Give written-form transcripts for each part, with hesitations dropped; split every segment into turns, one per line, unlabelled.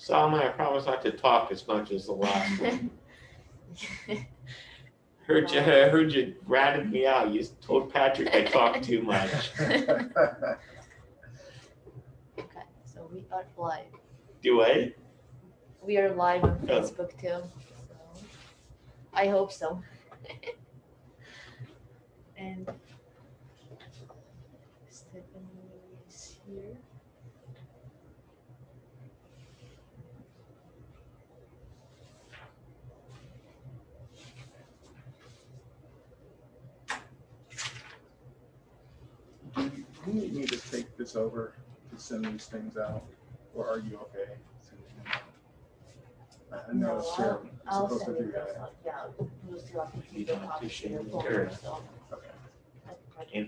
Salma, I promise not to talk as much as the last one. Heard you ratted me out. You told Patrick I talked too much.
Okay, so we are live.
Do I?
We are live on Facebook too. So I hope so. And Stephanie is here.
Do you need me to take this over to send these things out, or are you okay sending them out? I know Sarah is
I'll
supposed to
send
do
it.
that.
Yeah, we'll still have to
You
do the
don't have to
copy
share
your
it.
folder, so
Okay.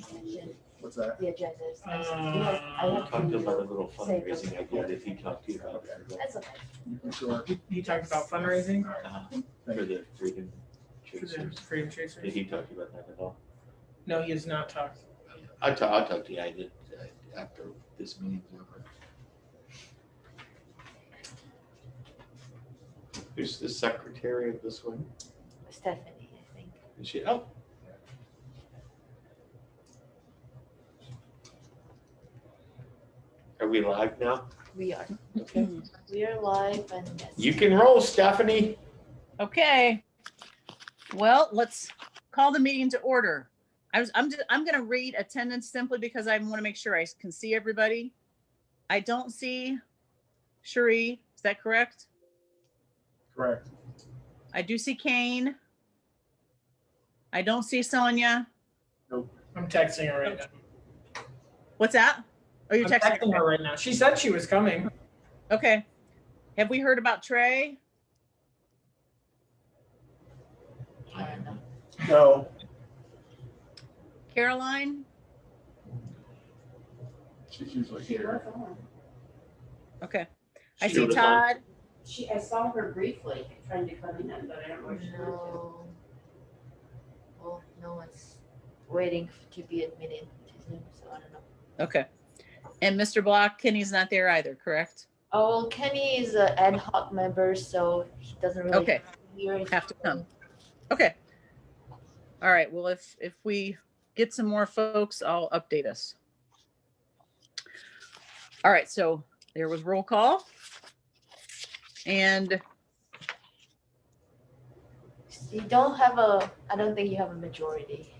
What's that?
the agenda is nice. I
We
have
talked
to
about a little
say
fundraising idea that he talked to you about
That's okay.
You sure?
You talked about fundraising
for the Freedom
for the
Chasers.
Freedom Chasers?
Did he talk to you about that at all?
No, he has not talked.
I'll talk to you. I did after this meeting's over. Who's the secretary of this one?
Stephanie, I think.
Is she? Oh. Are we live now?
We are.
Okay.
We are live and yes.
You can roll, Stephanie.
Okay. Well, let's call the meeting to order. I'm going to read attendance simply because I want to make sure I can see everybody. I don't see Cherie. Is that correct?
Correct.
I do see Kane. I don't see Sonia.
I'm texting her right now.
What's that? Oh, you're
I'm
texting
texting her right now. She said she was coming.
Okay. Have we heard about Trey?
No.
Caroline?
She's usually here.
Okay. I
She
see
was on.
Todd.
I saw her briefly trying to come in, but I don't know where she went
No. Well, no one's waiting to be admitted to Zoom, so I don't know.
Okay. And Mr. Block, Kenny's not there either, correct?
Oh, well, Kenny is an ad hoc member, so he doesn't really
Okay. Have to come. Okay. All right. Well, if we get some more folks, I'll update us. All right. So there was roll call. And
You don't have I don't think you have a majority.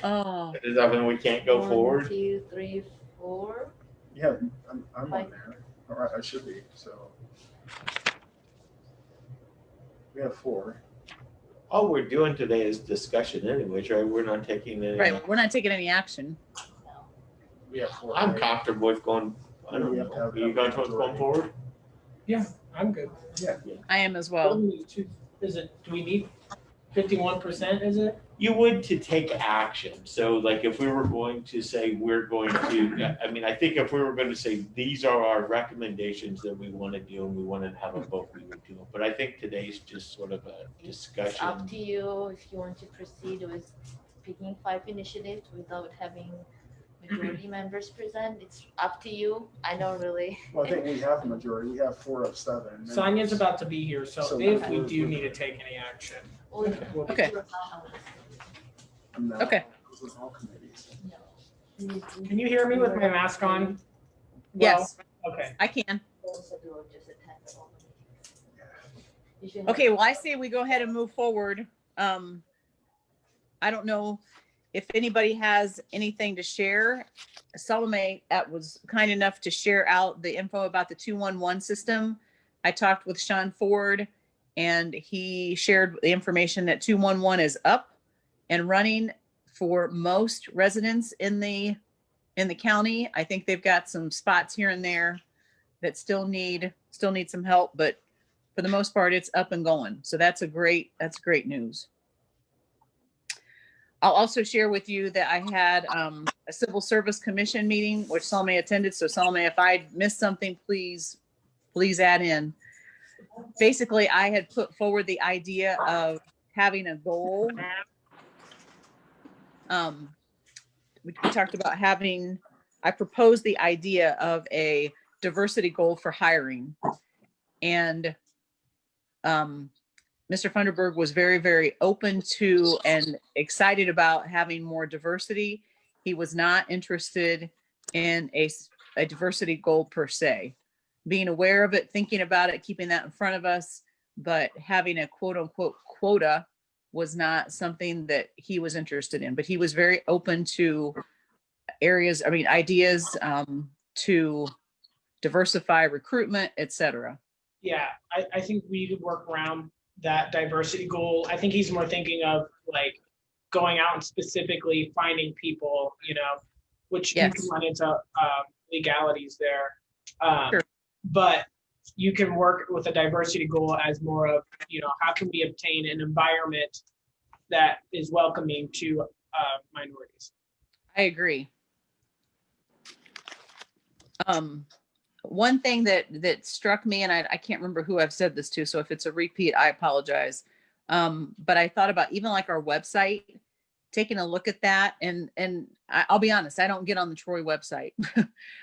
oh,
Does that mean we can't go
1,
forward?
2, 3, 4.
Yeah, I'm on there. All right, I should be. So we have 4.
All we're doing today is discussion anyways, right? We're not taking any.
right. We're not taking any action.
No.
We have 4.
I'm comfortable with going, I don't
We have
know.
to have
Are you guys
majority.
going forward?
Yeah, I'm good.
I am as
What do
well.
we need to- Is it, do we need 51%, is it?
You would to take action. So like if we were going to say we're going to, I mean, I think if we were going to say these are our recommendations that we want to do and we want to have a vote, we would do it. But I think today's just sort of a
It's
discussion.
up to you if you want to proceed with picking 5 initiatives without having majority members present. It's up to you. I don't really.
Well, I think we have the majority. We have 4 of 7.
Sonia's about to be here, so
So
if we
we're-
do need to take any action.
Well,
Okay.
we'll
Okay.
do it now.
I'm not.
Okay.
Those are all committees.
No.
Can you hear me with my mask on?
Yes,
Well, okay.
I can.
Also do it, just attend all the meetings. You should have-
Okay. Well, I say we go ahead and move forward. I don't know if anybody has anything to share. Salome was kind enough to share out the info about the 211 system. I talked with Sean Ford and he shared the information that 211 is up and running for most residents in the county. I think they've got some spots here and there that still need some help, but for the most part, it's up and going. So that's great news. I'll also share with you that I had a Civil Service Commission meeting, which Salome attended. So Salome, if I missed something, please add in. Basically, I had put forward the idea of having a goal. We talked about I proposed the idea of a diversity goal for hiring. And Mr. Funderburg was very, very open to and excited about having more diversity. He was not interested in a diversity goal per se. Being aware of it, thinking about it, keeping that in front of us, but having a quote unquote quota was not something that he was interested in. But he was very open to areas, I mean, ideas to diversify recruitment, etc.
Yeah, I think we could work around that diversity goal. I think he's more thinking of like going out and specifically finding people, you know, which you
Yes.
can run into legalities there.
Sure.
But you can work with a diversity goal as more of, you know, how can we obtain an environment that is welcoming to minorities?
I agree. One thing that struck me, and I can't remember who I've said this to, so if it's a repeat, I apologize. But I thought about even like our website, taking a look at that, and I'll be honest, I don't get on the Troy website,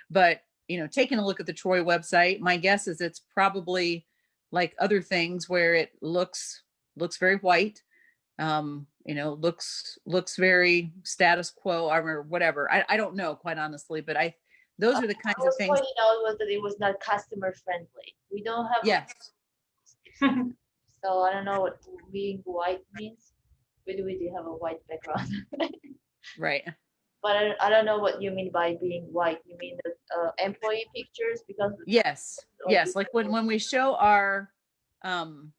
but you know, taking a look at the Troy website, my guess is it's probably like other things where it looks very white, you know, looks very status quo or whatever. I don't know, quite honestly, but those are the kinds of things.
What was pointing out was that it was not customer friendly. We don't have.
Yes.
So I don't know what being white means. We do have a white background.
Right.
But I don't know what you mean by being white. You mean the employee pictures? Because
Yes.
or
Yes.
you-
Like when we show our city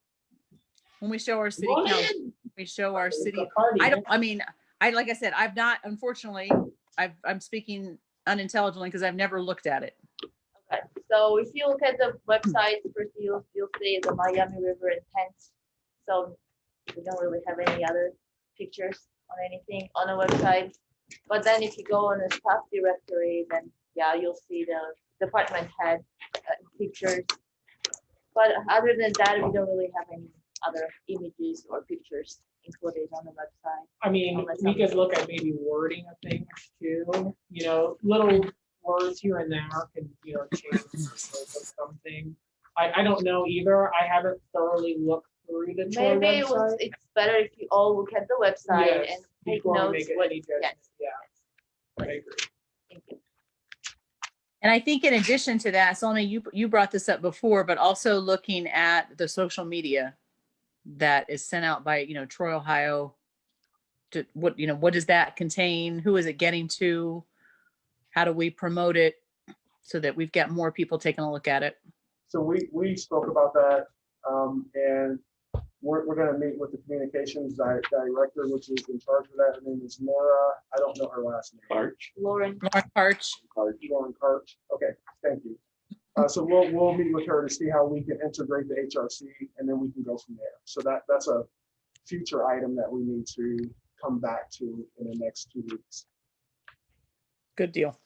council, we show our city. Like I said, I've not, unfortunately, I'm speaking unintelligently because I've never looked at it.
Okay. So if you look at the website, first you'll see the Miami River and tents. So we don't really have any other pictures on anything on the website. But then if you go on the staff directory, then yeah, you'll see the department head pictures. But other than that, we don't really have any other images or pictures included on the website.
I mean, we could look at maybe wording of things too, you know, little words here and there can, you know, change the scope of something. I don't know either. I haven't thoroughly looked through the Troy
Maybe
website.
it's better if you all look at the website
Yes,
and take
before we
notes.
make
What,
any judgment.
yes.
Yeah, I agree.
Thank you.
And I think in addition to that, Solomon, you brought this up before, but also looking at the social media that is sent out by, you know, Troy, Ohio. To what, you know, what does that contain? Who is it getting to? How do we promote it so that we've got more people taking a look at it?
So we spoke about that, and we're going to meet with the communications director, which is in charge of that. Her name is Laura. I don't know her last name.
Arch.
Lauren.
Lauren Parch.
Lauren Karch. Okay, thank you. So we'll meet with her to see how we can integrate the HRC, and then we can go from there. So that's a future item that we need to come back to in the next 2 weeks.
Good deal.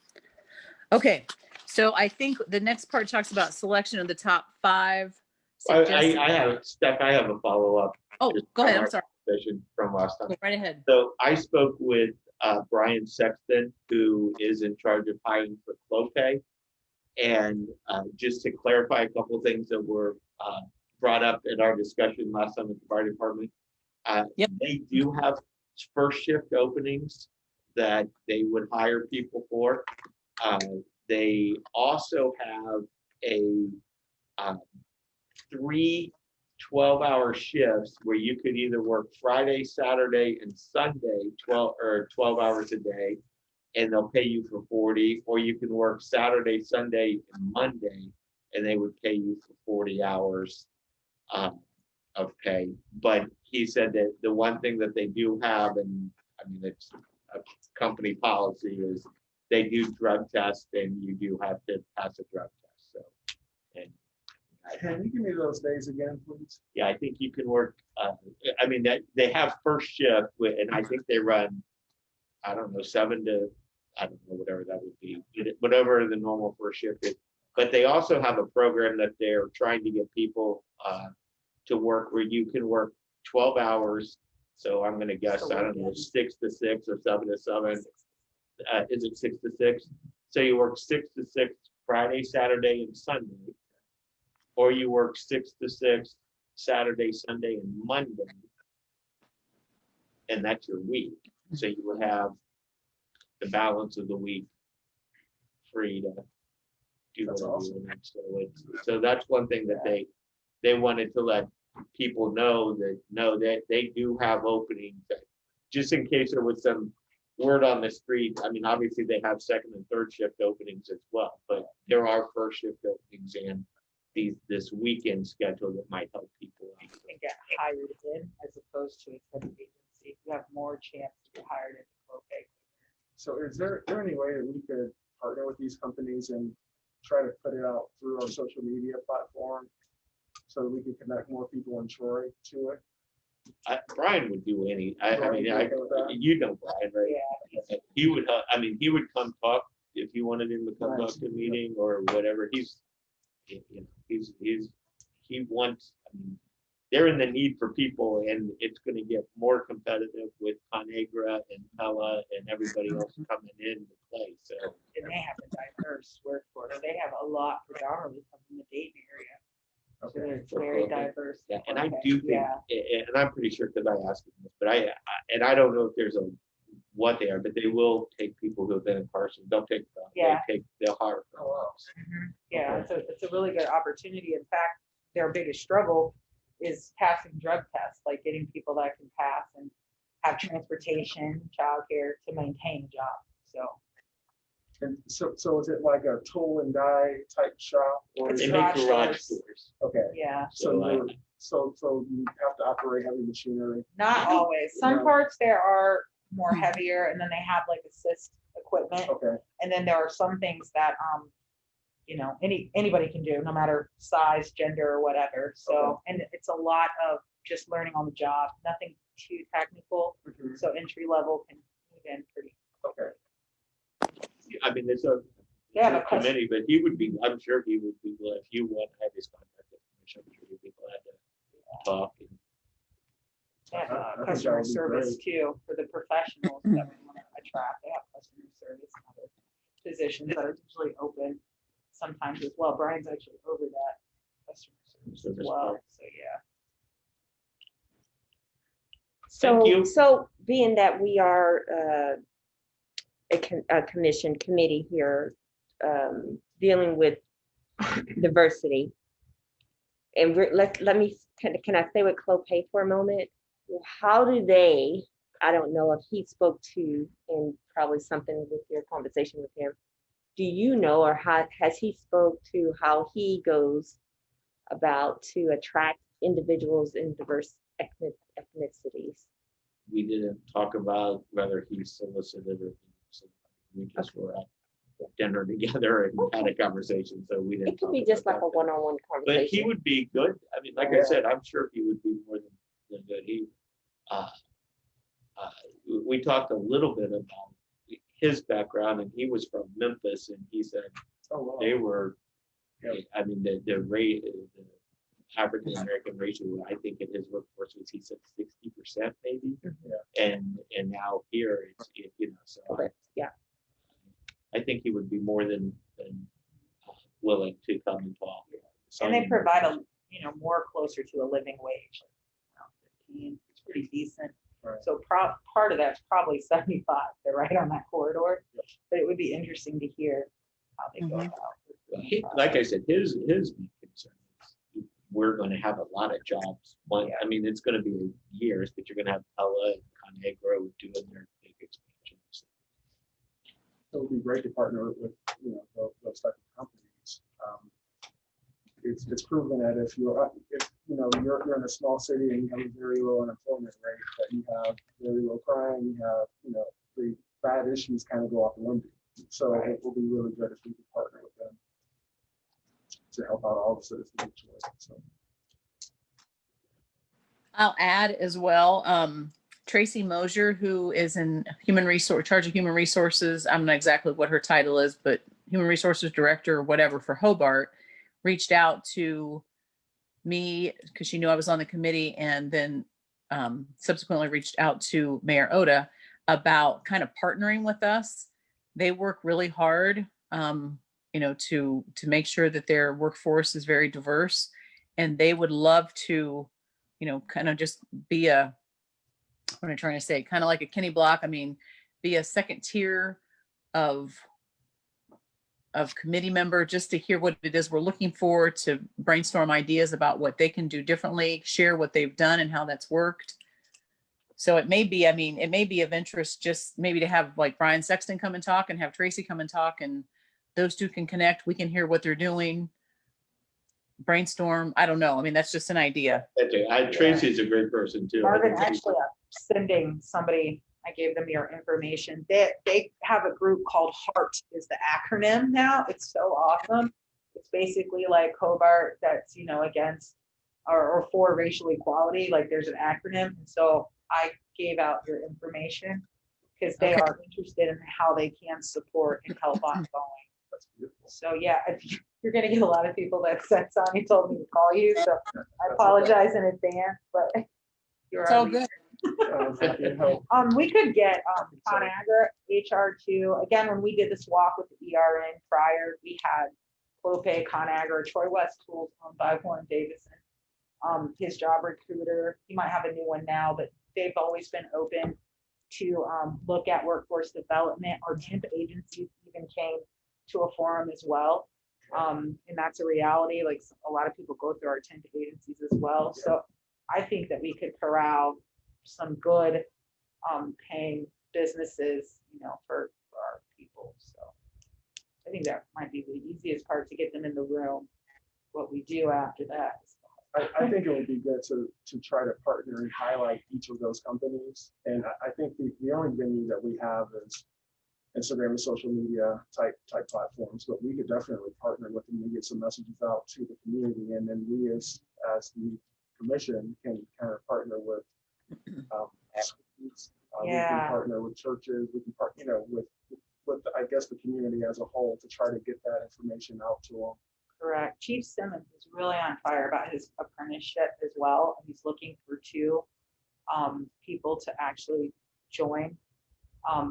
Okay, so I think the next part talks about selection of the top 5. suggested-
I have, Steph, I have a follow-up
Oh, go ahead. I'm sorry.
session from last time.
Go right ahead.
So I spoke with Brian Sexton, who is in charge of hiring for Clopay. And just to clarify a couple of things that were brought up in our discussion last time with the fire department.
Yep.
They do have first shift openings that they would hire people for. They also have a 3 12-hour shifts where you could either work Friday, Saturday, and Sunday, 12 hours a day, and they'll pay you for 40, or you can work Saturday, Sunday, and Monday, and they would pay you for 40 hours of pay. But he said that the one thing that they do have, and I mean, it's a company policy, is they do drug tests, and you do have to pass a drug test. So, and
Can you give me those days again, please?
yeah, I think you can work. I mean, that they have first shift, and I think they run, I don't know, 7 to, I don't know, whatever that would be, whatever the normal first shift is. But they also have a program that they're trying to get people to work where you can work 12 hours. So I'm going to guess, I don't know, 6 to 6 or 7 to 7. Is it 6 to 6? So you work 6 to 6 Friday, Saturday, and Sunday, or you work 6 to 6, Saturday, Sunday, and Monday, and that's your week. So you would have the balance of the week free to do
That's
whatever
awesome.
you want. So that's one thing that they wanted to let people know that, no, that they do have openings, that just in case there was some word on the street. I mean, obviously they have second and third shift openings as well, but there are first shift openings and this weekend schedule that might help people out.
And get hired in as opposed to a temp agency. You have more chance to get hired into Clopay.
So is there any way that we could partner with these companies and try to put it out through our social media platform so that we can connect more people in Troy to it?
Brian would do any, I
Brian,
mean,
you okay with that?
you know Brian, right?
Yeah.
He would, I mean, he would come talk if you wanted him to come talk
Nice.
to a meeting or whatever. He's, you know, he wants, I mean, they're in the need for people, and it's gonna get more competitive with Conagra and Pella and everybody else coming in to play, so.
And they have a diverse workforce. They have a lot predominantly from the Dayton area. So
Okay.
it's very diverse.
Yeah, and I
Okay,
do think,
yeah.
and I'm pretty sure, because I asked him this, but I don't know if there's what they are, but they will take people who have been in Carson. They'll take,
Yeah.
they'll hire.
Oh, wow.
Yeah, it's a really good opportunity. In fact, their biggest struggle is passing drug tests, like getting people that can pass and have transportation, childcare to maintain a job. So
And so is it like a tool and die type shop or
It's
is
They
it,
make
garage
garage
doors.
doors.
okay,
yeah,
So,
so you have to operate heavy machinery.
not always. Some
No.
parts there are more heavier, and then they have like assist equipment.
Okay,
And then there are some things that, you know, anybody can do, no matter size, gender, or whatever. So, and it's a lot of just learning on the job, nothing too technical.
Mhm.
So entry level can move in pretty.
okay.
I mean, it's a
Yeah, but
committee, but he would be, I'm sure he would be glad if you want to have his contact information. I'm sure he'd be glad to talk. And
They have
I think that
customer
would be
service too, for the professionals that we want to attract. They have customer service and other positions that are usually open sometimes as well. Brian's actually over that customer service as
Service
well,
part.
so yeah.
Thank you.
So being that we are a commission committee here dealing with diversity, and let me, can I stay with Clopay for a moment? How do they, I don't know if he spoke to, and probably something with your conversation with him, do you know, or has he spoke to how he goes about to attract individuals in diverse ethnicities?
We didn't talk about whether he solicited or we just were at dinner together and had a conversation, so we didn't.
It could
talk
be
about
just like
that.
a one-on-one
But he
conversation.
would be good. I mean, like I
Yeah.
said, I'm sure he would be more than good. We talked a little bit about his background, and he was from Memphis, and he said
Oh, wow.
they were,
Yeah.
I mean, the rate, the African American ratio, I think in his workforce was, he said 60% maybe.
Yeah.
And now here it's, you know, so
Okay, yeah.
I think he would be more than willing to come and talk.
And they provide a, you know, more closer to a living wage. Around 15, it's pretty decent.
Right.
So part of that's probably 75. They're right on that corridor. But it would be interesting to hear how they go
Mhm.
about.
Like I said, his main concern is we're going to have a lot of jobs. I mean, it's going to be years, but you're going to have Pella and Conagra doing their big expansions.
It would be great to partner with, you know, those type of companies. It's proven that if you know, you're in a small city and you have a very low unemployment rate, that you have very low crime, you have, you know, the bad issues kind of go off the window. So it will be really good if we could partner with them to help out all the citizens of Troy. So.
I'll add as well, Tracy Mosier, who is in charge of human resources. I'm not exactly what her title is, but human resources director or whatever for Hobart, reached out to me because she knew I was on the committee, and then subsequently reached out to Mayor Oda about kind of partnering with us. They work really hard to make sure that their workforce is very diverse. And they would love to, kind of just be what am I trying to say? Kind of like a Kenny Block. I mean, be a second tier of committee member, just to hear what it is we're looking for, to brainstorm ideas about what they can do differently, share what they've done and how that's worked. So it may be of interest just maybe to have like Brian Sexton come and talk, and have Tracy come and talk, and those two can connect. We can hear what they're doing, brainstorm. I don't know. I mean, that's just an idea.
Tracy's a great person too.
Marvin, actually, I'm sending somebody, I gave them your information. They have a group called HART is the acronym now. It's so awesome. It's basically like Hobart that's, against or for racial equality. Like there's an acronym. And so I gave out your information because they are interested in how they can support and help ongoing.
That's beautiful.
So yeah, you're gonna get a lot of people that Sonny told me to call you. So I apologize in advance, but you're
It's all good.
Happy to help.
We could get ConAgra, HR2. Again, when we did this walk with the ERN prior, we had Clope, ConAgra, Troy West Tools owned by Warren Davison. His job recruiter, he might have a new one now, but they've always been open to look at workforce development. Our temp agencies even came to a forum as well. And that's a reality. Like a lot of people go through our temp agencies as well. So I think that we could corral some good paying businesses, for our people. So I think that might be the easiest part, to get them in the room. What we do after that.
I think it would be good to try to partner and highlight each of those companies. And I think the only venue that we have is Instagram and social media type platforms, but we could definitely partner with them and get some messages out to the community. And then we as the commission can kind of partner with schools, we can partner with churches, we can partner, with I guess the community as a whole, to try to get that information out to them.
Correct. Chief Simmons is really on fire about his apprenticeship as well. And he's looking for 2 people to actually join.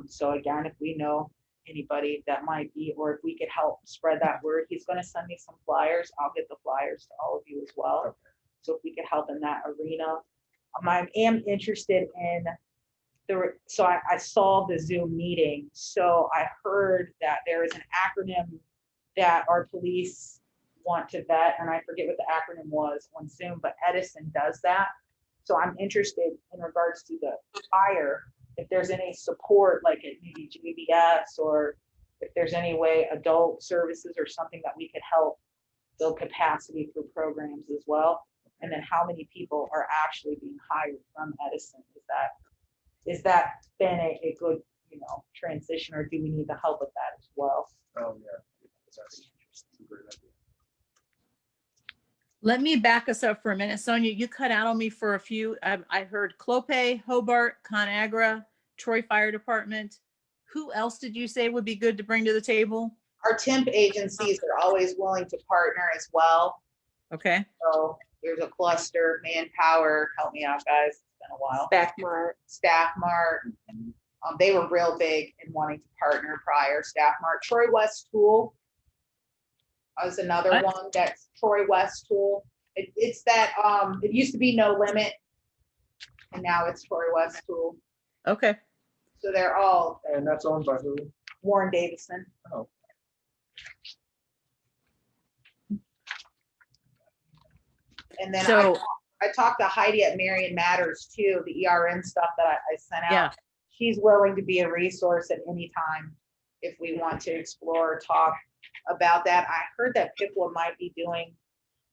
So again, if we know anybody that might be, or if we could help spread that word, he's going to send me some flyers. I'll get the flyers to all of you as well.
Okay.
So if we could help in that arena. I am interested in so I saw the Zoom meeting. So I heard that there is an acronym that our police want to vet, and I forget what the acronym was on Zoom, but Edison does that. So I'm interested in regards to the fire, if there's any support, like at maybe JBS, or if there's any way adult services or something that we could help build capacity through programs as well. And then how many people are actually being hired from Edison? Is that been a good, transition, or do we need the help with that as well?
Oh yeah, that's a great idea.
Let me back us up for a minute. Sonia, you cut out on me for a few. I heard Clope, Hobart, ConAgra, Troy Fire Department. Who else did you say would be good to bring to the table?
Our temp agencies are always willing to partner as well.
Okay.
So there's a cluster, Manpower, help me out, guys. It's been a while. Staffmart. They were real big in wanting to partner prior. Staffmart, Troy West Tool was another one. That's Troy West Tool. It's that it used to be No Limit, and now it's Troy West Tool.
Okay.
So they're all.
And that's owned by who?
Warren Davison.
Oh.
And then
So
I talked to Heidi at Marion Matters too, the ERN stuff that I sent out.
yeah.
She's willing to be a resource at any time if we want to explore or talk about that. I heard that Piqua might be doing,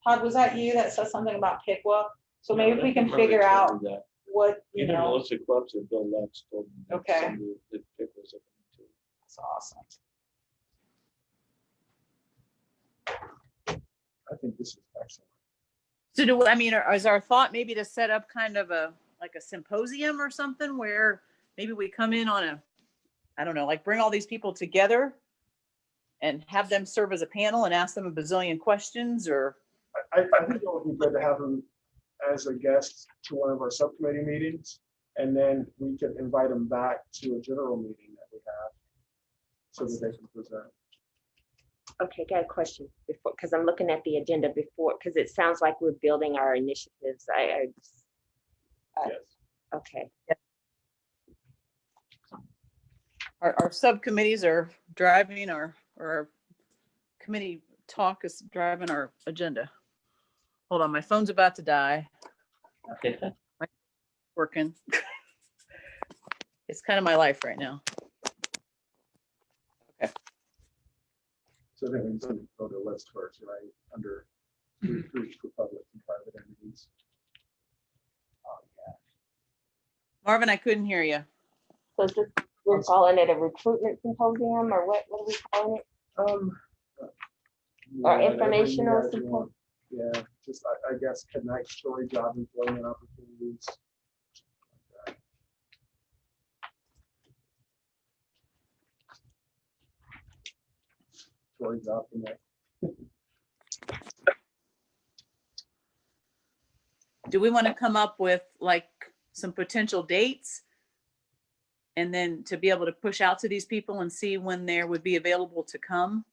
Todd, was that you that said something about Piqua? So maybe if we can figure out what,
Even Melissa Clubs and Bill Lutz told me that
Okay.
somebody that Pick was looking into.
That's awesome.
I think this is excellent.
So is our thought maybe to set up kind of a symposium or something where maybe we come in on I don't know, like bring all these people together and have them serve as a panel and ask them a bazillion questions, or?
I think it would be good to have them as a guest to one of our subcommittee meetings, and then we could invite them back to a general meeting that we have so that they can present.
Okay, got a question before, because I'm looking at the agenda before, because it sounds like we're building our initiatives.
Yes.
Okay.
Our subcommittees are driving our committee talk is driving our agenda. Hold on, my phone's about to die. Working. It's kind of my life right now.
So then we need to go to the list first, right? Under groups for public and private entities.
Marvin, I couldn't hear you.
So is this, we're calling it a recruitment symposium, or what are we calling it? Or
Whatever you
informational
guys
support?
want. Yeah, just I guess connect story job employment opportunities. Story job connect.
Do we want to come up with like some potential dates? And then to be able to push out to these people and see when there would be available to come?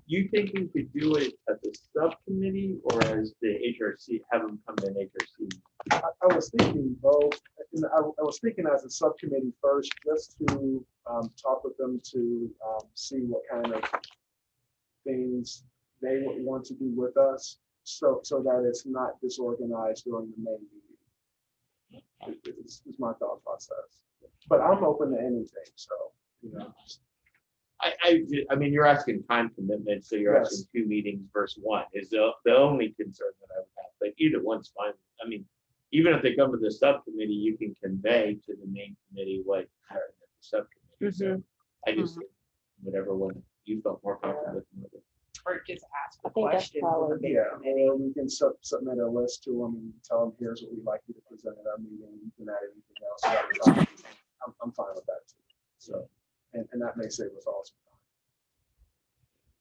You think we could do it as a subcommittee or as the HRC, have them come in HRC?
I was thinking both, and I was thinking as a subcommittee first, just to talk with them to see what kind of things they would want to do with us, so that it's not disorganized during the main meeting. Is my thought process. But I'm open to anything, so, you know.
I mean, you're asking time commitment, so you're
Yes.
asking 2 meetings versus 1 is the only concern that I would have, but either one's fine. I mean, even if they come to the subcommittee, you can convey to the main committee what happened at the subcommittee. So I just, whatever one you felt more comfortable with.
Or just ask
I
a
think that's
question.
probably
for the
Yeah,
committee.
or we can submit a list to them and tell them, here's what we'd like you to present at our meeting, you can add anything else. I'm fine with that too. So, and that may save us all some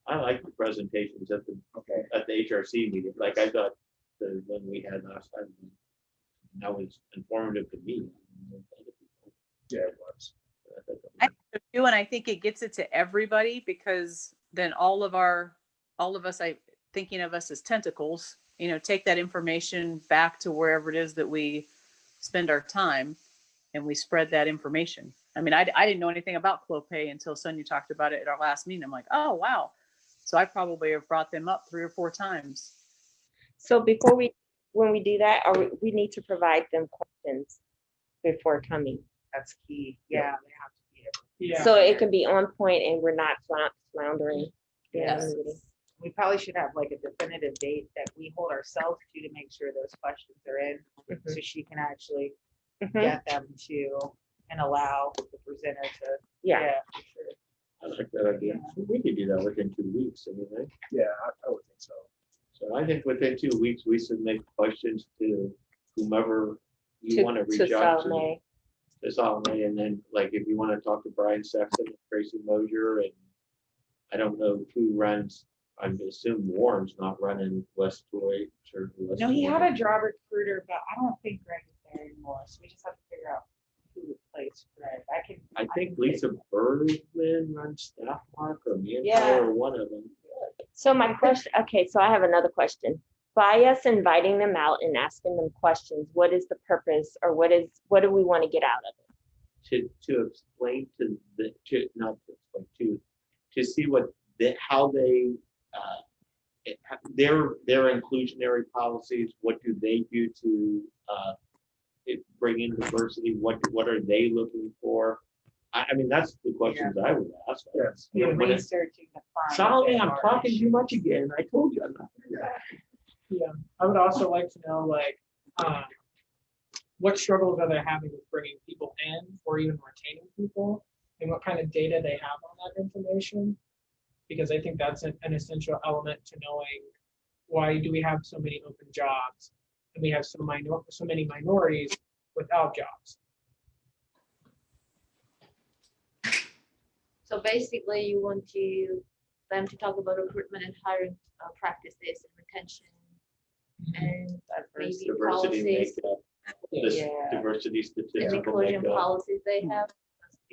I like the presentations at the
time. Okay.
HRC meeting, like I thought the one we had last time, that was informative to me.
Yeah, it was.
I do, and I think it gets it to everybody, because then all of us, thinking of us as tentacles, take that information back to wherever it is that we spend our time, and we spread that information. I mean, I didn't know anything about Clopay until Sonia talked about it at our last meeting. I'm like, oh, wow. So I probably have brought them up 3 or 4 times.
So when we do that, we need to provide them questions before coming.
That's key. Yeah, they have to be able.
Yeah.
So it can be on point and we're not floundering. during the
Yes.
meeting.
We probably should have like a definitive date that we hold ourselves to make sure those questions are in,
Mhm.
so she can actually
Mhm.
get them to and allow the presenter to.
Yeah.
For sure.
I like that idea. We could do that within 2 weeks, anyway.
Yeah, I would think so.
So I think within 2 weeks, we submit questions to whomever you want to reach out to.
Salome.
To Salome, and then like if you want to talk to Brian Sexton and Tracy Mosier, and I don't know who runs, I assume Warren's not running West Toy or West.
No, he had
Warren.
a job recruiter, but I don't think Greg is there anymore, so we just have to figure out who replaced Greg.
I think Lisa Bergman runs Staff Mark or Manpower
Yeah.
or one of them.
So my question, okay, so I have another question. By us inviting them out and asking them questions, what is the purpose, or what do we want to get out of it?
To explain to the, not to explain, to see what, how they, their inclusionary policies, what do they do to bring in diversity, what are they looking for? I mean, that's the questions I would ask.
Yes.
You're
When it-
researching the find.
Solomon, I'm talking too much again. I told you I'm not.
Yeah, I would also like to know, like, what struggles are they having with bringing people in or even retaining people, and what kind of data they have on that information? Because I think that's an essential element to knowing why do we have so many open jobs and we have so many minorities without jobs.
So basically, you want them to talk about recruitment and hiring practices and retention and maybe
Diversity
policies.
makeup. the
Yeah.
diversity
And
statistical
inclusion
makeup.
policies they have.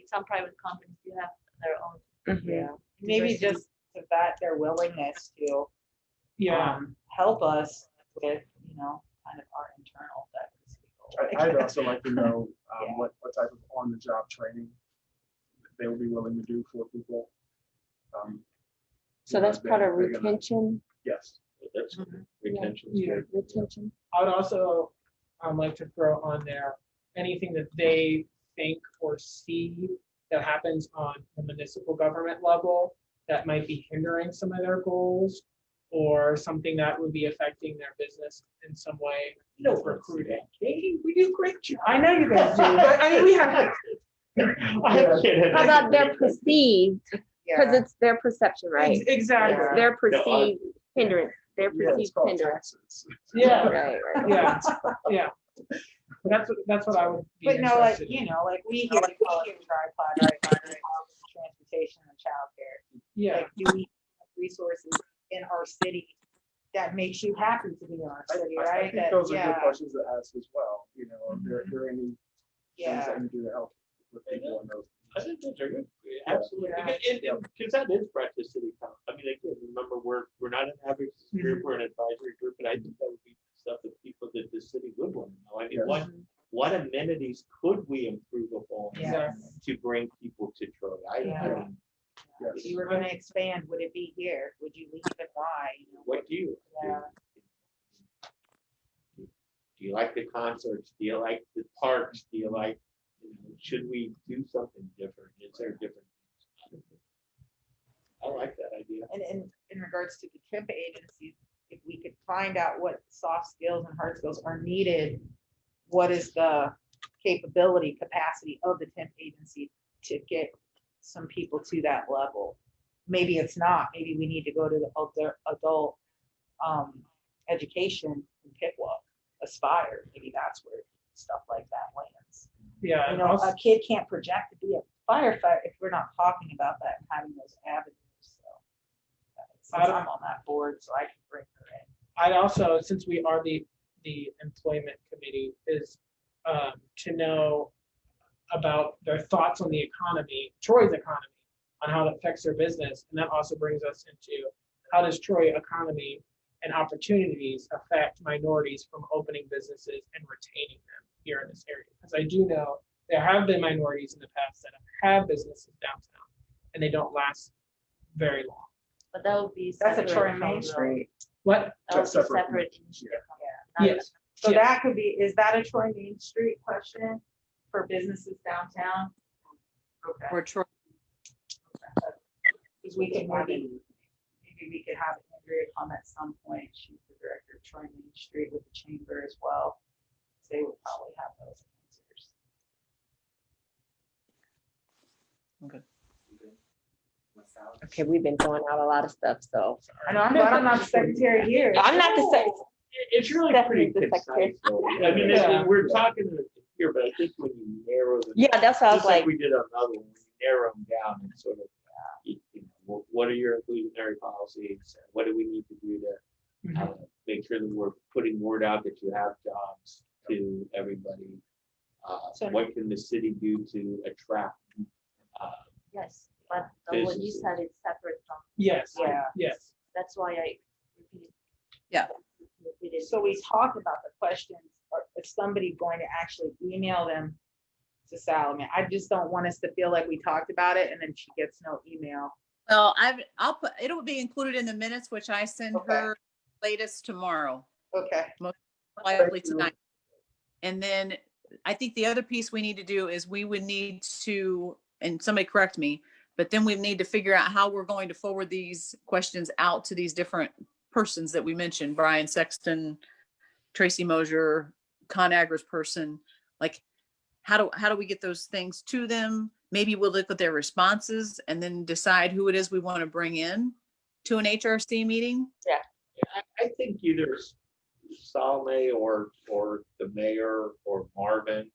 Some private companies do have their own.
Mhm.
Yeah, maybe
Diversity.
just to that, their willingness to
Yeah,
help us with, kind of our internal diversity goal.
I'd also like to know
Yeah.
what type of on-the-job training they will be willing to do for people.
So that's part of
they're gonna-
retention,
Yes.
That's
Mhm.
retention.
Yeah.
retention.
I would also like to throw on there anything that they think or see that happens on the municipal government level that might be hindering some of their goals or something that would be affecting their business in some way. Recruiting.
Hey, we do great job.
I know you guys do, but I mean, we have.
I'm kidding.
How about their perceived, because it's their perception, right?
Exactly.
Yeah.
Their perceived hindrance, their
Yeah, it's
perceived
called
hindrance.
taxes.
Yeah.
Right, right.
Yeah, yeah. That's what I would be
But no, like,
interested in.
like we hear tripod, right? Transportation and childcare.
Yeah,
Like, do we have resources in our city that makes you happy to be in our city,
I
right?
think
That-
those are good
yeah,
questions to ask as well, are there any things
Yeah,
that you do to help with people in those?
I think those are good. Absolutely.
Yeah.
Because that is practice city council. I mean, again, remember, we're not an advocacy group, we're an advisory group, but I think that would be stuff that people that the city would want to know. I mean,
Yes.
what amenities could we improve upon
Yeah.
to bring people to Troy?
Yeah.
Yes.
if you were gonna expand, would it be here? Would you leave and why?
What do you?
Yeah.
Do you like the concerts? Do you like the parks? Do you like, should we do something different? Is there different? I like that idea.
And in regards to the temp agencies, if we could find out what soft skills and hard skills are needed, what is the capacity of the temp agency to get some people to that level? Maybe it's not, maybe we need to go to the adult education and pick one, Aspire, maybe that's where stuff like that lands.
yeah.
You
and
know,
also-
a kid can't project to be a firefighter if we're not talking about that and having those avenues, so. Since I'm on that board, so I can bring her in.
I'd also, since we are the employment committee, is to know about their thoughts on the economy, Troy's economy, on how it affects their business. And that also brings us into how does Troy economy and opportunities affect minorities from opening businesses and retaining them here in this area? Because I do know there have been minorities in the past that have had businesses downtown and they don't last very long.
But that would be.
That's a
separate
Troy Main
from the-
Street.
What?
That would be
Separate.
separate initiative.
Yeah.
Not-
Yes.
So
Yes.
that could be, is that a Troy Main Street question for businesses downtown? Okay.
Or Troy,
Because we could maybe we could have Andrea come at some point. She's the director of Troy Main Street with the chamber as well. They would probably have those answers.
Okay, we've been throwing out a lot of stuff, so.
I know, I'm glad I'm not the secretary here.
I'm not the sec.
It's really
Stephanie,
pretty
the secretary.
concise. though. I mean,
Yeah.
we're talking here, but I think when you narrow the.
Yeah, that's what I was
Just like
like,
we did on another one, we narrow them down and sort of, what are your inclusionary policies? What do we need to do to make sure that we're putting word out that you have jobs to everybody?
So-
What can the city do to attract?
Yes, but what you
Businesses.
said is separate from,
Yes.
Yeah.
Yes.
that's why I repeated.
Yeah.
repeated
So we
this.
talked about the questions, or is somebody going to actually email them to Salome? I just don't want us to feel like we talked about it and then she gets no email.
well, I'll put, it'll be included in the minutes, which I send
Okay.
her latest tomorrow,
Okay,
likely
you.
tonight. And then I think the other piece we need to do is we would need to, and somebody correct me, but then we need to figure out how we're going to forward these questions out to these different persons that we mentioned, Brian Sexton, Tracy Mosier, ConAgra's person. Like, how do we get those things to them? Maybe we'll look at their responses and then decide who it is we want to bring in to an HRC meeting.
I think either Salome or the mayor or Marvin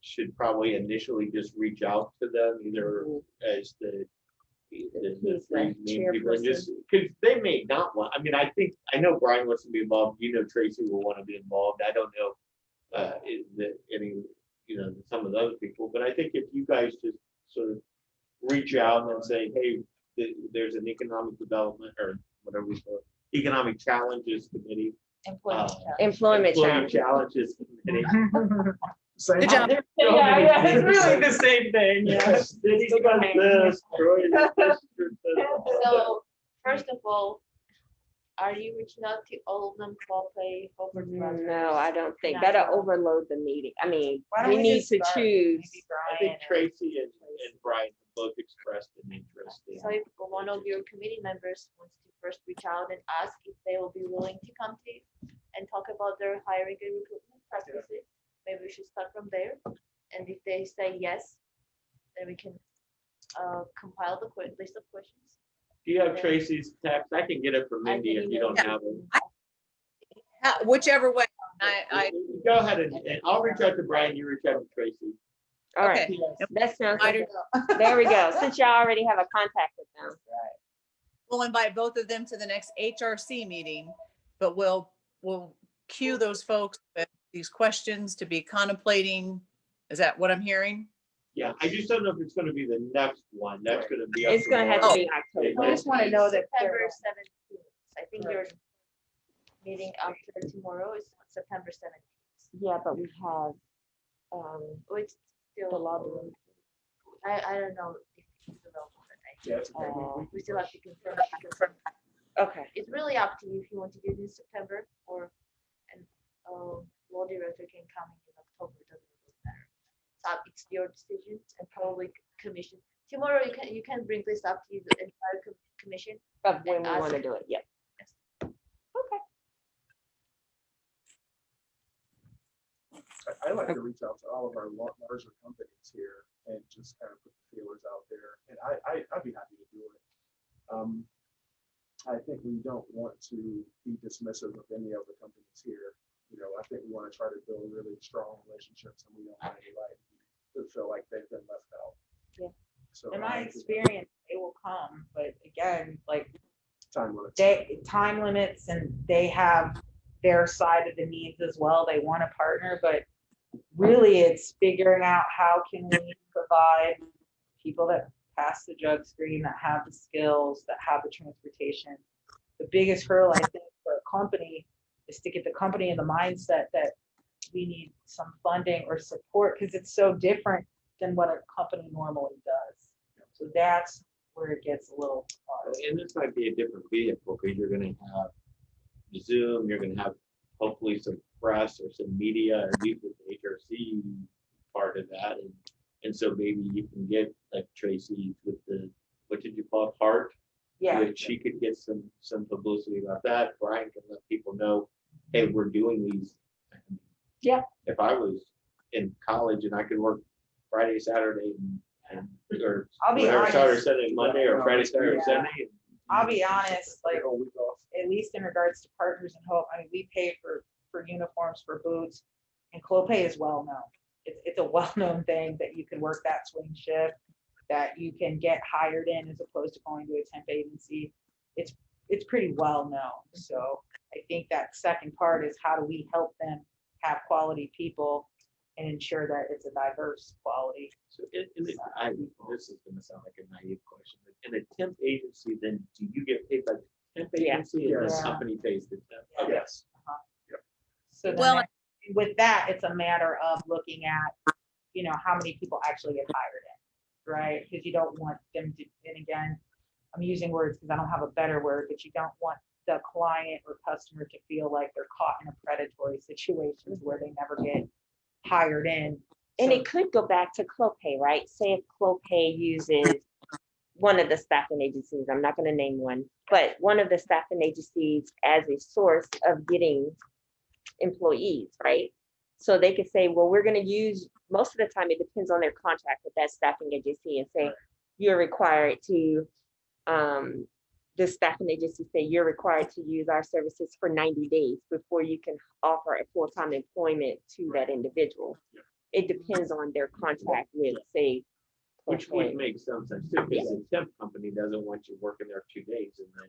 should probably initially just reach out to them, either as the
He's
three
the
main people, and just, because they may not want, I mean, I know Brian wants to be involved, Tracy will want to be involved, I don't know any, some of those people. But I think if you guys just sort of reach out and say, hey, there's an economic development or whatever we call it, economic challenges committee.
Employment
Employment
Employee
challenge.
challenges committee.
Same.
Good job.
Yeah, it's really the same thing, yeah.
City's got this, Troy does this.
So, first of all, are you reaching out to all of them, Coldplay, Hobart Brothers?
No, I don't think,
Not
better
all.
overload the meeting. I mean,
Why don't
we need
just
to
start?
choose.
Maybe
I
Brian
think
and-
Tracy and Brian both expressed an interest in.
So if one of your committee members wants to first reach out and ask if they will be willing to come to you and talk about their hiring and recruitment practices, maybe we should start from there. And if they say yes, then we can compile the list of questions.
Do you have Tracy's text? I can get it from
I
Mindy
can
if you
email
don't
you.
have it.
Whichever way. I
Go ahead and I'll reach out to Brian, you reach out to Tracy.
All right,
okay.
that sounds
I
good. There we go. Since y'all already have a contact with them.
We'll invite both of them to the next HRC meeting, but we'll cue those folks with these questions to be contemplating. Is that what I'm hearing?
Yeah, I just don't know if it's gonna be the next one. That's gonna be. up
It's gonna have to
Mark.
be October.
I just wanna know that
September
they're-
17th. I think your meeting after tomorrow is September 17th.
Yeah, but we have,
Which
the
still,
lobby.
I don't know if it's available that night.
Yeah, it's okay.
We still have to confirm.
Okay,
It's really up to you if you want to do it in September or, and, law director can come in October, it doesn't really matter. It's your decision and probably commission. Tomorrow you can bring this up to the entire commission.
of when we
Ask-
wanna do it, yeah.
I like to reach out to all of our larger companies here and just kind of put the feelers out there. And I'd be happy to do it. I think we don't want to be dismissive of any of the companies here. I think we want to try to build really strong relationships, and we don't want anybody to feel like they've been left out.
Yeah.
So
In my experience, they will come, but again, like
time limits.
time limits and they have their side of the needs as well. They want to partner, but really it's figuring out how can we provide people that pass the drug screen, that have the skills, that have the transportation. The biggest hurdle, I think, for a company is to get the company in the mindset that we need some funding or support because it's so different than what a company normally does. So that's where it gets a little hard.
And this might be a different vehicle because you're gonna have Zoom, you're gonna have hopefully some press or some media, or at least with the HRC part of that. And so maybe you can get like Tracy with the, what did you call it, Heart?
Yeah.
That she could get some publicity about that. Brian can let people know, hey, we're doing these.
Yeah.
If I was in college and I could work Friday, Saturday, and or
I'll be
whatever, Saturday,
honest.
Sunday, Monday, or Friday, Saturday,
Yeah.
Sunday.
I'll be honest, like,
Take a week off.
at least in regards to Partners in Hope, I mean, we pay for uniforms, for boots, and Clopay is well known. It's a well-known thing that you can work that swing shift, that you can get hired in as opposed to going to a temp agency. It's pretty well known. So I think that second part is how do we help them have quality people and ensure that it's a diverse quality.
So this is gonna sound like a naive question, but in a temp agency, then do you get paid by the temp
Yeah.
agency and the
Yes.
company pays the temp?
Yeah.
Okay.
Yes.
So then
Well,
with that, it's a matter of looking at, how many people actually get hired in, right? Because you don't want them to, and again, I'm using words because I don't have a better word, but you don't want the client or customer to feel like they're caught in a predatory situation where they never get hired in.
And
So-
it could go back to Clopay, right? Say if Clopay uses one of the staffing agencies, I'm not gonna name one, but one of the staffing agencies as a source of getting employees, right? So they could say, well, we're gonna use, most of the time, it depends on their contract with that staffing agency and say, you're required to, the staffing agency say you're required to use our services for 90 days before you can offer a full-time employment to that individual. It depends on their contract with, say,
Which would
Clopay
make some sense too, because the temp company doesn't want you working there 2 days and then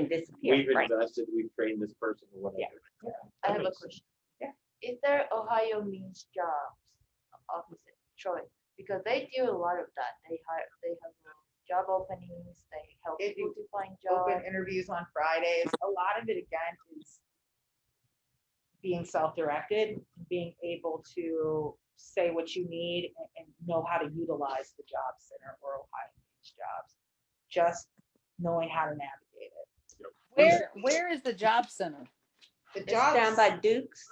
and disappear,
we've
right?
invested, we've trained this person or whatever.
I have a
makes
question.
Yeah.
Is there Ohio Means Jobs office in Troy? Because they do a lot of that. They have job openings, they help
They
people
do
to find
Open
jobs.
interviews on Fridays. A lot of it again is being self-directed, being able to say what you need and know how to utilize the job center or Ohio Beach Jobs. Just knowing how to navigate it.
Where is the job center?
The
It's down by Duke's.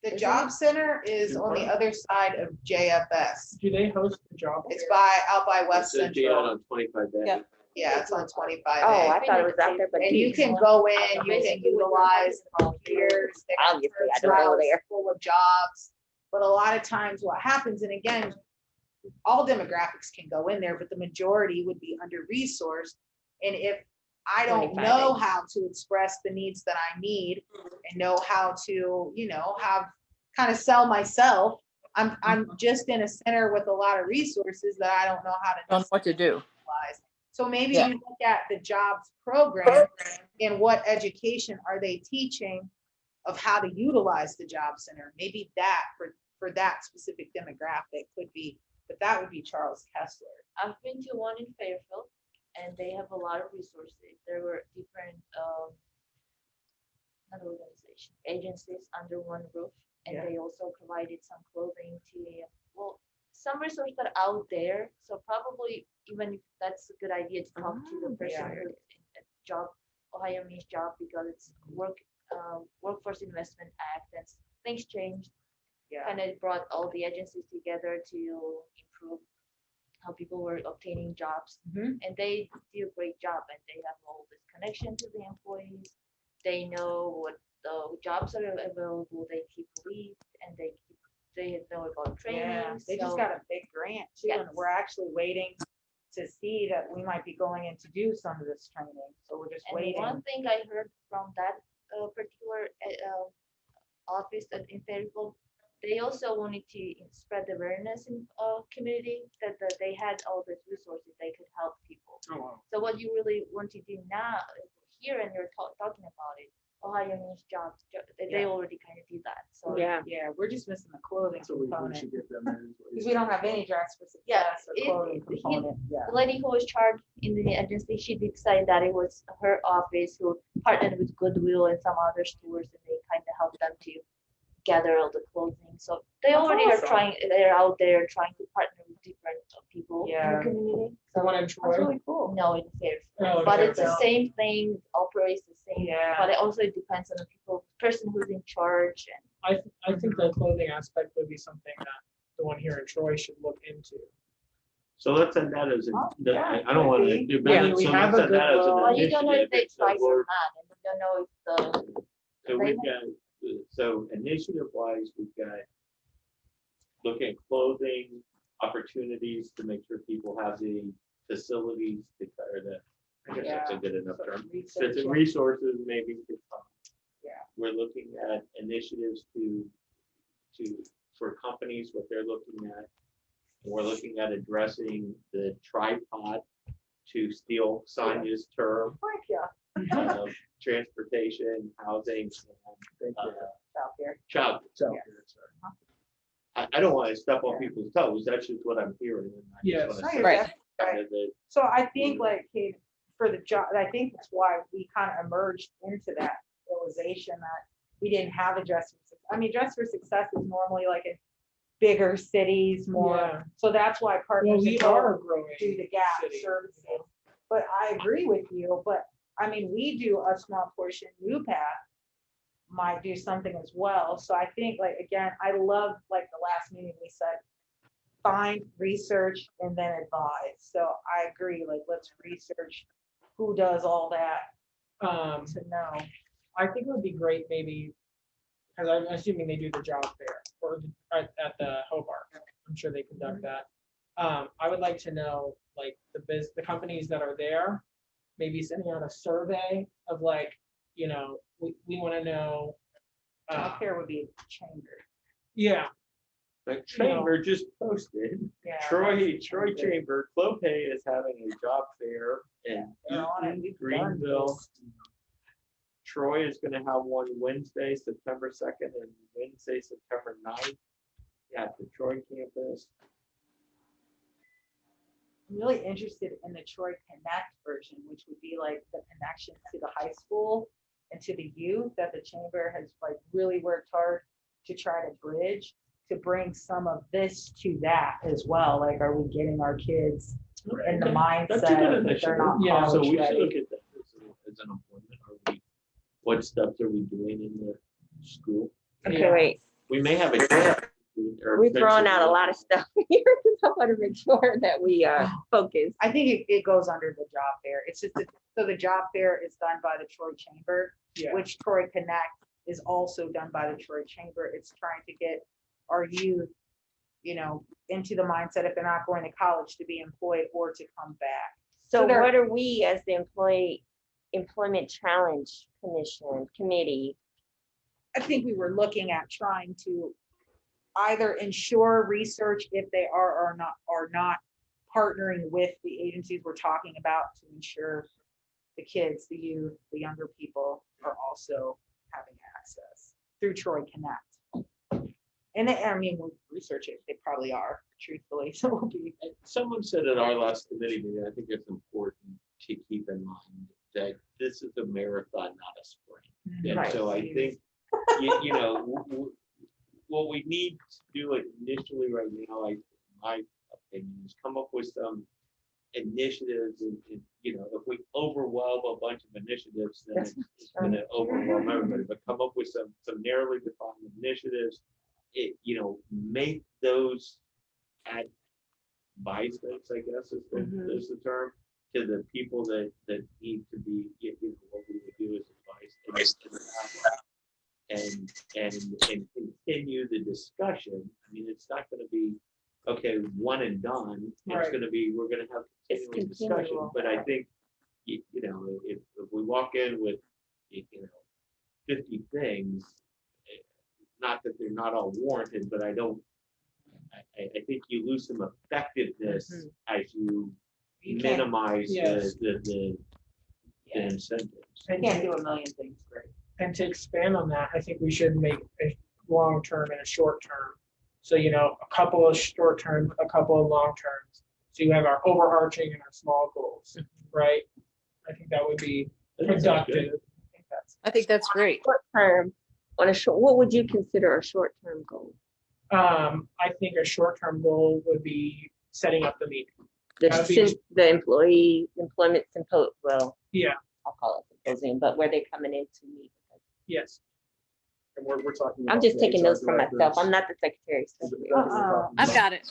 The
Isn't
job
it?
center is
Duke
on the
Park?
other side of JFS.
Do they host the job?
It's
fair?
out by West
It's gonna be out
Central.
on 25 days.
Yeah.
Yeah, it's on 25A.
Oh, I thought it was out there, but
And you
Duke's.
can go in, you can
Basically, what we're
utilize
talking about here
computers. They have
Obviously, I
career
don't know
trials
there.
full of jobs. But a lot of times what happens, and again, all demographics can go in there, but the majority would be under-resourced. And if I don't
25
know
days.
how to express the needs that I need and know how to, have kind of sell myself, I'm just in a center with a lot of resources that I don't know how to
Don't know what to do.
utilize. So maybe
Yeah.
we look at the jobs program and what education are they teaching of how to utilize the job center? Maybe that for that specific demographic could be, but that would be Charles Kessler.
I've been to one in Fairfield, and they have a lot of resources. There were different, not organization, agencies under one roof, and
Yeah.
they also provided some clothing to, well, some resources that are out there. So probably even if that's a good idea to talk to the person
Yeah.
who's in a job, Ohio Means Job, because it's Workforce Investment Act, and things changed.
Yeah.
And it brought all the agencies together to improve how people were obtaining jobs.
Mhm.
And they do a great job, and they have all this connection to the employees. They know what the jobs are available, they keep leads, and they know about training.
Yeah, they just
so-
got a big grant too, and
Yes.
we're actually waiting to see that we might be going in to do some of this training. So we're just
And
waiting.
one thing I heard from that particular office in Fairfield, they also wanted to spread awareness in community that they had all these resources they could help people.
Oh, wow.
So what you really want to do now here, and you're talking about it, Ohio Means Jobs, they
Yeah.
already kind of do that. So
Yeah.
Yeah, we're just missing the clothing
So we
component,
should get them in.
because we don't have any dress for
Yeah,
success or
it-
clothing
he-
component, yeah.
the lady who was charged in the agency, she did say that it was her office who partnered with Goodwill and some other stores, and they kind of helped them to gather all the clothing. So they
That's
already
awesome.
they're out there trying to partner with different people in
Yeah.
the community.
The
So
one in
That's
Troy?
really cool.
no, in Fairfield,
Oh,
but
okay.
it's the same thing, operates the same.
Yeah.
But it also depends on the person who's in charge, and
I think the clothing aspect would be something that the one here in Troy should look into.
So let's send that as,
Oh, yeah,
I don't want
could
to
be.
do
Yeah,
business,
we
so
have
let's
a
send that as an
Goodwill.
well, you don't know if
initiative.
they
It's a
twice
board.
or not, and you don't know if the
So
they
we've got, so initiative wise, we've got looking at clothing opportunities to make sure people have the facilities to cover that. I guess that's a
Yeah.
good enough
So
term.
research
So it's
it.
resources, maybe.
Yeah.
We're looking at initiatives for companies, what they're looking at. We're looking at addressing the tripod, to steal Sonia's term,
Heck, yeah,
transportation, housing, and
Thank you.
out there.
child.
So,
Yeah.
I don't want to step on people's toes. That's just what I'm hearing. and I just
Yes.
wanna
No,
say
you're
Right.
definitely right.
kind of the-
So I think like, Kate, for the job, I think that's why we kind of emerged into that realization that we didn't have a dress for success. I mean, dress for success is normally like in bigger cities more.
Yeah.
So that's why
Well,
partners
we
are
are growing.
do the gap
city.
services. But I agree with you, but I mean, we do a small portion, UPath might do something as well. So I think like, again, I love like the last meeting we said, find, research, and then advise. So I agree, like, let's research who does all that to know.
I think it would be great maybe, because I'm assuming they do the job fair or at the Hobart. I'm sure they conduct that. I would like to know, like, the companies that are there, maybe sending out a survey of like, we want to know.
Healthcare would be chamber.
Yeah,
The chamber just posted,
Yeah.
Troy Chamber, Clopay is having a job fair in
They're on it.
Eaton,
We've done
Greenville. Troy is gonna have one Wednesday, September 2nd, and Wednesday, September 9th at the Troy campus.
I'm really interested in the Troy Connect version, which would be like the connection to the high school and to the youth that the chamber has like really worked hard to try to bridge, to bring some of this to that as well. Like, are we getting our kids in the
That's a good
mindset that
initiative.
they're not
Yeah,
So
college
we should look
ready?
at that as an appointment. Are we, what steps are we doing in the school?
Okay,
Yeah.
wait,
We may have a.
we're throwing out a lot of stuff here. I want to make sure that we are focused.
I think it goes under the job fair. It's just, so the job fair is done by the Troy Chamber,
Yeah.
which Troy Connect is also done by the Troy Chamber. It's trying to get our youth, into the mindset if they're not going to college to be employed or to come back.
So
So there-
what are we as the employment challenge committee?
I think we were looking at trying to either ensure research if they are or not partnering with the agencies we're talking about to ensure the kids, the youth, the younger people are also having access through Troy Connect. And we'll research it, they probably are, truthfully, so we'll be.
Someone said at our last committee meeting, I think it's important to keep in mind that this is a marathon, not a sprint. And
Right.
so I think, what we need to do initially right now, my opinion, is come up with some initiatives and if we overwhelm a bunch of initiatives, then it's gonna overwhelm everybody, but come up with some narrowly defined initiatives. Make those advice, I guess is the term, to the people that need to be, what we would do as advice. And continue the discussion. I mean, it's not gonna be, okay, one and done. It's
Right.
gonna be, we're gonna have
It's
continuing discussion.
continual.
But I think, if we walk in with, 50 things, not that they're not all warranted, but I think you lose some effectiveness as you
You can't-
minimize
Yes.
the incentives.
You can't do a million things great.
And to expand on that, I think we should make a long term and a short term. So, a couple of short term, a couple of long terms. So you have our overarching and our small goals, right? I think that would be productive.
I think that's great.
Short term, what would you consider a short-term goal?
I think a short term goal would be setting up the meeting.
The
That'd be-
employment symposium, well,
Yeah,
I'll call it symposium, but where they're coming in to meet.
yes.
And we're talking.
I'm
about
just
the
taking
HR
notes for myself.
directors.
I'm not the secretary. so-
I've got it.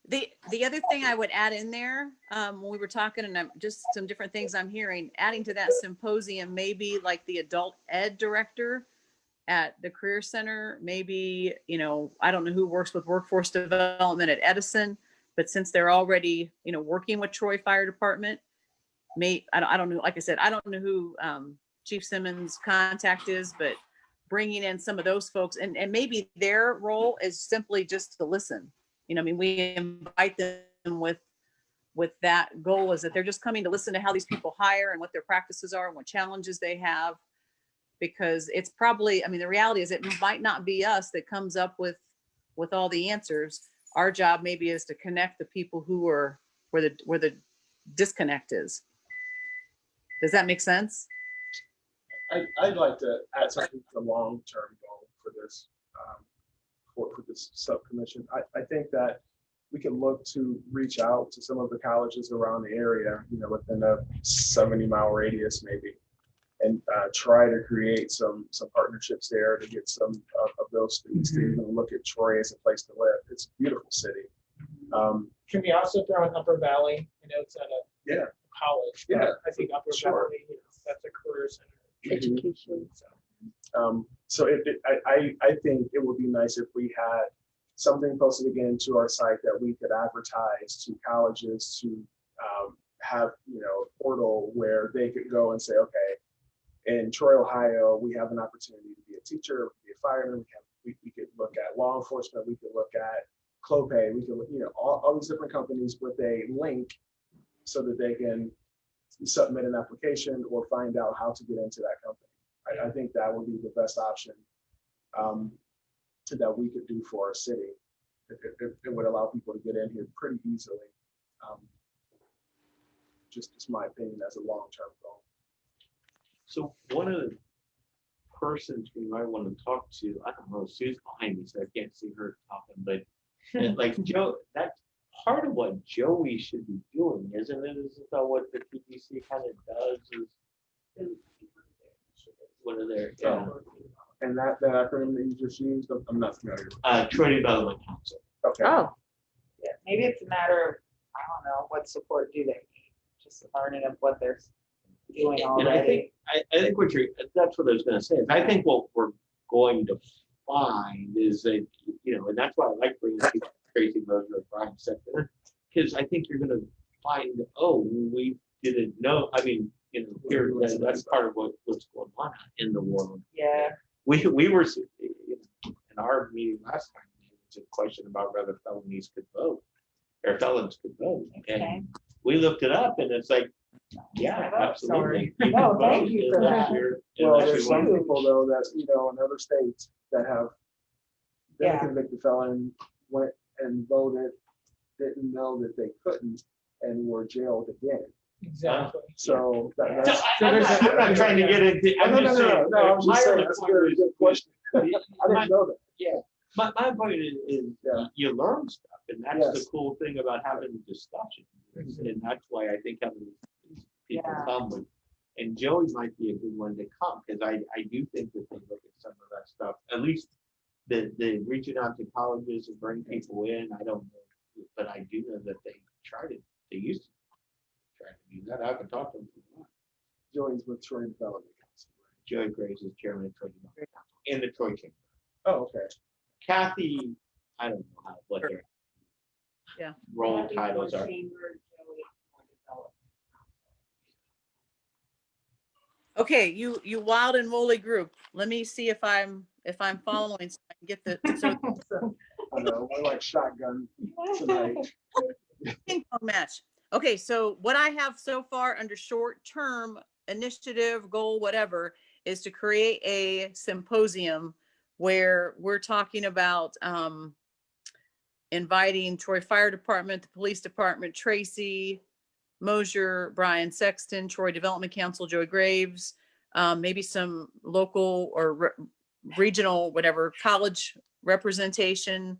The other thing I would add in there, when we were talking, and just some different things I'm hearing, adding to that symposium, maybe like the adult ed director at the Career Center, maybe, I don't know who works with workforce development at Edison, but since they're already, working with Troy Fire Department, I don't know, like I said, I don't know who Chief Simmons' contact is, but bringing in some of those folks and maybe their role is simply just to listen. We invite them with that goal is that they're just coming to listen to how these people hire and what their practices are and what challenges they have. Because it's probably, the reality is it might not be us that comes up with all the answers. Our job maybe is to connect the people who are where the disconnect is. Does that make sense?
I'd like to add something to the long-term goal for this, for this subcommission. I think that we can look to reach out to some of the colleges around the area, within a 70-mile radius maybe, and try to create some partnerships there to get some of those students to even look at Troy as a place to live. It's a beautiful city.
Can we also throw in Upper Valley? It's at a
Yeah.
college. But
Yeah,
I think Upper
sure.
Valley, that's a career center.
Education.
So I think it would be nice if we had something posted again to our site that we could advertise to colleges to have, a portal where they could go and say, okay, in Troy, Ohio, we have an opportunity to be a teacher, be a fireman. We could look at law enforcement. We could look at Clopay. We could look, all these different companies with a link so that they can submit an application or find out how to get into that company. I think that would be the best option that we could do for our city. It would allow people to get in here pretty easily. Just my opinion as a long-term goal.
So one of the persons we might want to talk to, I don't know, Sue's behind me, so I can't see her talking, but like Joe, that's part of what Joey should be doing, isn't it? Isn't that what the TDC kind of does? Is one of their, yeah,
And that acronym that you just used, I'm not familiar with.
Troy Development Council.
Okay.
Oh,
Yeah, maybe it's a matter of, I don't know, what support do they need? Just learning of what they're doing
And I think,
already.
I think what you're, that's what I was gonna say, is I think what we're going to find is that, you know, and that's why I like bringing people like Tracy Moser and Brian Sexton, because I think you're gonna find, oh, we didn't know, I mean, you know, here, that's part of what's going on in the world.
Yeah,
We were, in our meeting last time, there was a question about whether felonies could vote, or felons could vote,
okay.
and we looked it up, and it's like, yeah, absolutely. You
No,
can
thank
vote
you for
unless
that.
you're-
Well,
unless
there's
you
some
want-
people though that, you know, in other states that have been a
Yeah.
convicted felon, went and voted, didn't know that they couldn't, and were jailed again.
Exactly.
So
So
that's.
I'm not trying to get into, I'm
No,
just
no,
saying.
no, I was
my
just saying,
other
that's a
point
very
is-
good question. I
my-
didn't know that.
My point is
Yeah.
you learn stuff, and that's the
Yes.
cool thing about having a discussion. And that's why I think having these people
Yeah.
come with, and Joey might be a good one to come, because I do think that they look at some of that stuff, at least the reaching out to colleges and bring people in, I don't know, but I do know that they used to try to do that. I haven't talked to them for a while.
Joey's with Troy Development Council.
Joey Graves is chairman of Troy Development Council in the Troy Chamber.
Oh, okay.
Kathy, I don't know what their
Yeah.
role titles are.
Okay, you wild and woolly group. Let me see if I'm following, so I can get the, so
I know, we're like shotgun tonight.
ping pong match. Okay, so what I have so far under short-term initiative, goal, whatever, is to create a symposium where we're talking about inviting Troy Fire Department, the Police Department, Tracy Mosier, Brian Sexton, Troy Development Council, Joey Graves, maybe some local or regional, whatever, college representation.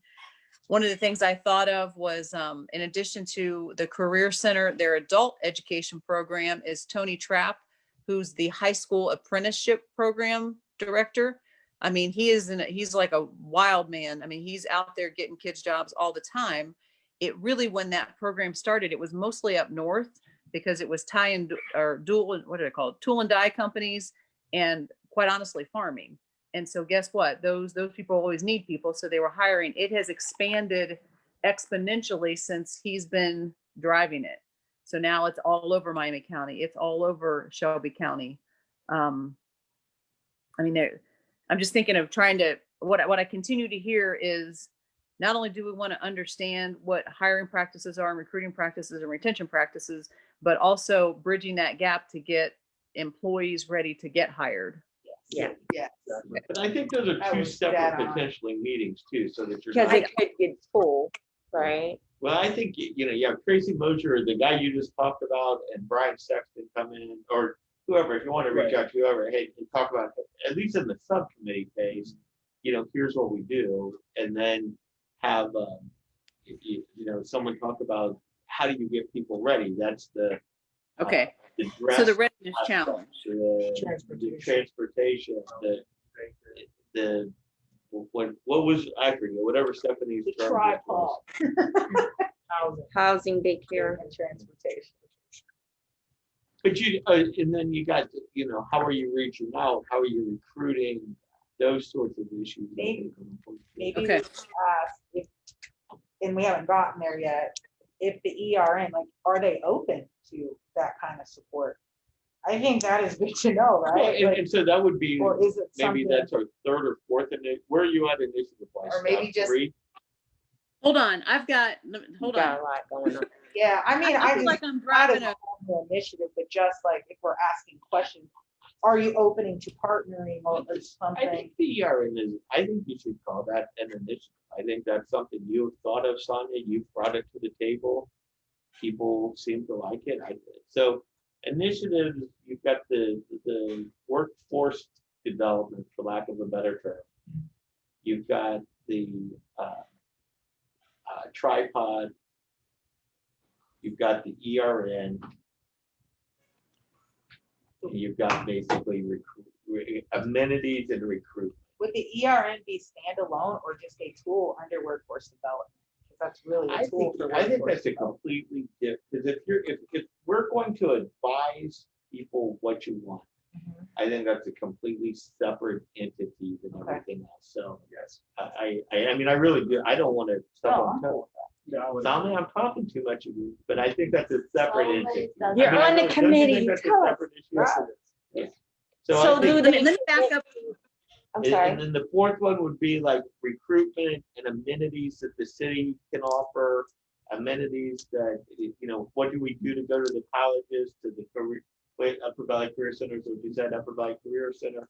One of the things I thought of was, in addition to the Career Center, their adult education program is Tony Trapp, who's the high school apprenticeship program director. I mean, he's like a wild man. I mean, he's out there getting kids jobs all the time. It really, when that program started, it was mostly up north because it was tie and or dual, what do they call it? Tool and die companies, and quite honestly, farming. And so guess what? Those people always need people. So they were hiring. It has expanded exponentially since he's been driving it. So now it's all over Miami County. It's all over Shelby County. I mean, I'm just thinking of trying to, what I continue to hear is, not only do we want to understand what hiring practices are and recruiting practices and retention practices, but also bridging that gap to get employees ready to get hired.
yeah,
Yes.
But I think those are
I
two
was
separate
dead on.
potentially meetings too, so that you're
because
not.
it could get full, right?
Well, I think, you know, you have Tracy Mosier, the guy you just talked about, and Brian Sexton come in, or whoever, if you want to reach out to whoever, hey, and talk about, at least in the subcommittee phase, you know, here's what we do, and then have, you know, someone talk about how do you get people ready? That's the.
Okay,
The
so
dress.
the readiness challenge.
The transportation, the, what was, I forget, whatever Stephanie's.
The
term was.
tripod. Housing
Housing, daycare.
and transportation.
But you, and then you got, you know, how are you reaching out? How are you recruiting? Those sorts of issues. I think are important.
Maybe we
Okay.
should ask if, and we haven't gotten there yet, if the ERN, like, are they open to that kind of support? I think that is good to know,
Well,
right? Like,
and so that would be,
or is it
maybe
something?
that's our third or fourth, where are you at initiative wise?
Or maybe just-
3?
Hold on, hold
Got
on.
a lot going on.
Yeah, I mean,
I
I
feel like I'm
not
driving
as
a,
an initiative, but just like if we're asking questions, are you opening to partnering or
I
something?
think the ERN is, I think you should call that an initiative. I think that's something you've thought of, Sonia, you've brought it to the table. People seem to like it. So initiatives, you've got the workforce development, for lack of a better term. You've got the tripod. You've got the ERN. And you've got basically amenities and recruitment.
Would the ERN be standalone or just a tool under workforce development? Because that's really a tool for
I think
workforce
that's a
development.
completely different, because if we're going to advise people what you want,
Mhm.
I think that's a completely separate entity than
Okay.
everything else. So
Yes.
I mean, I really do. I don't want to step
Oh,
on
I'm
toes.
cool with that.
Yeah, I would.
Tommy, I'm talking too much of you, but I think that's a separate
Solomon
entity.
is not-
You're
I mean, I
on the
know- don't you
committee,
think that's a
tell us.
separate issue?
Yes, it is.
Yeah.
So
I think-
do
Let
they?
me back up.
I'm
And
sorry.
then the fourth one would be like recruitment and amenities that the city can offer, amenities that, what do we do to go to the colleges, to the Upper Valley Career Centers, or you said Upper Valley Career Center?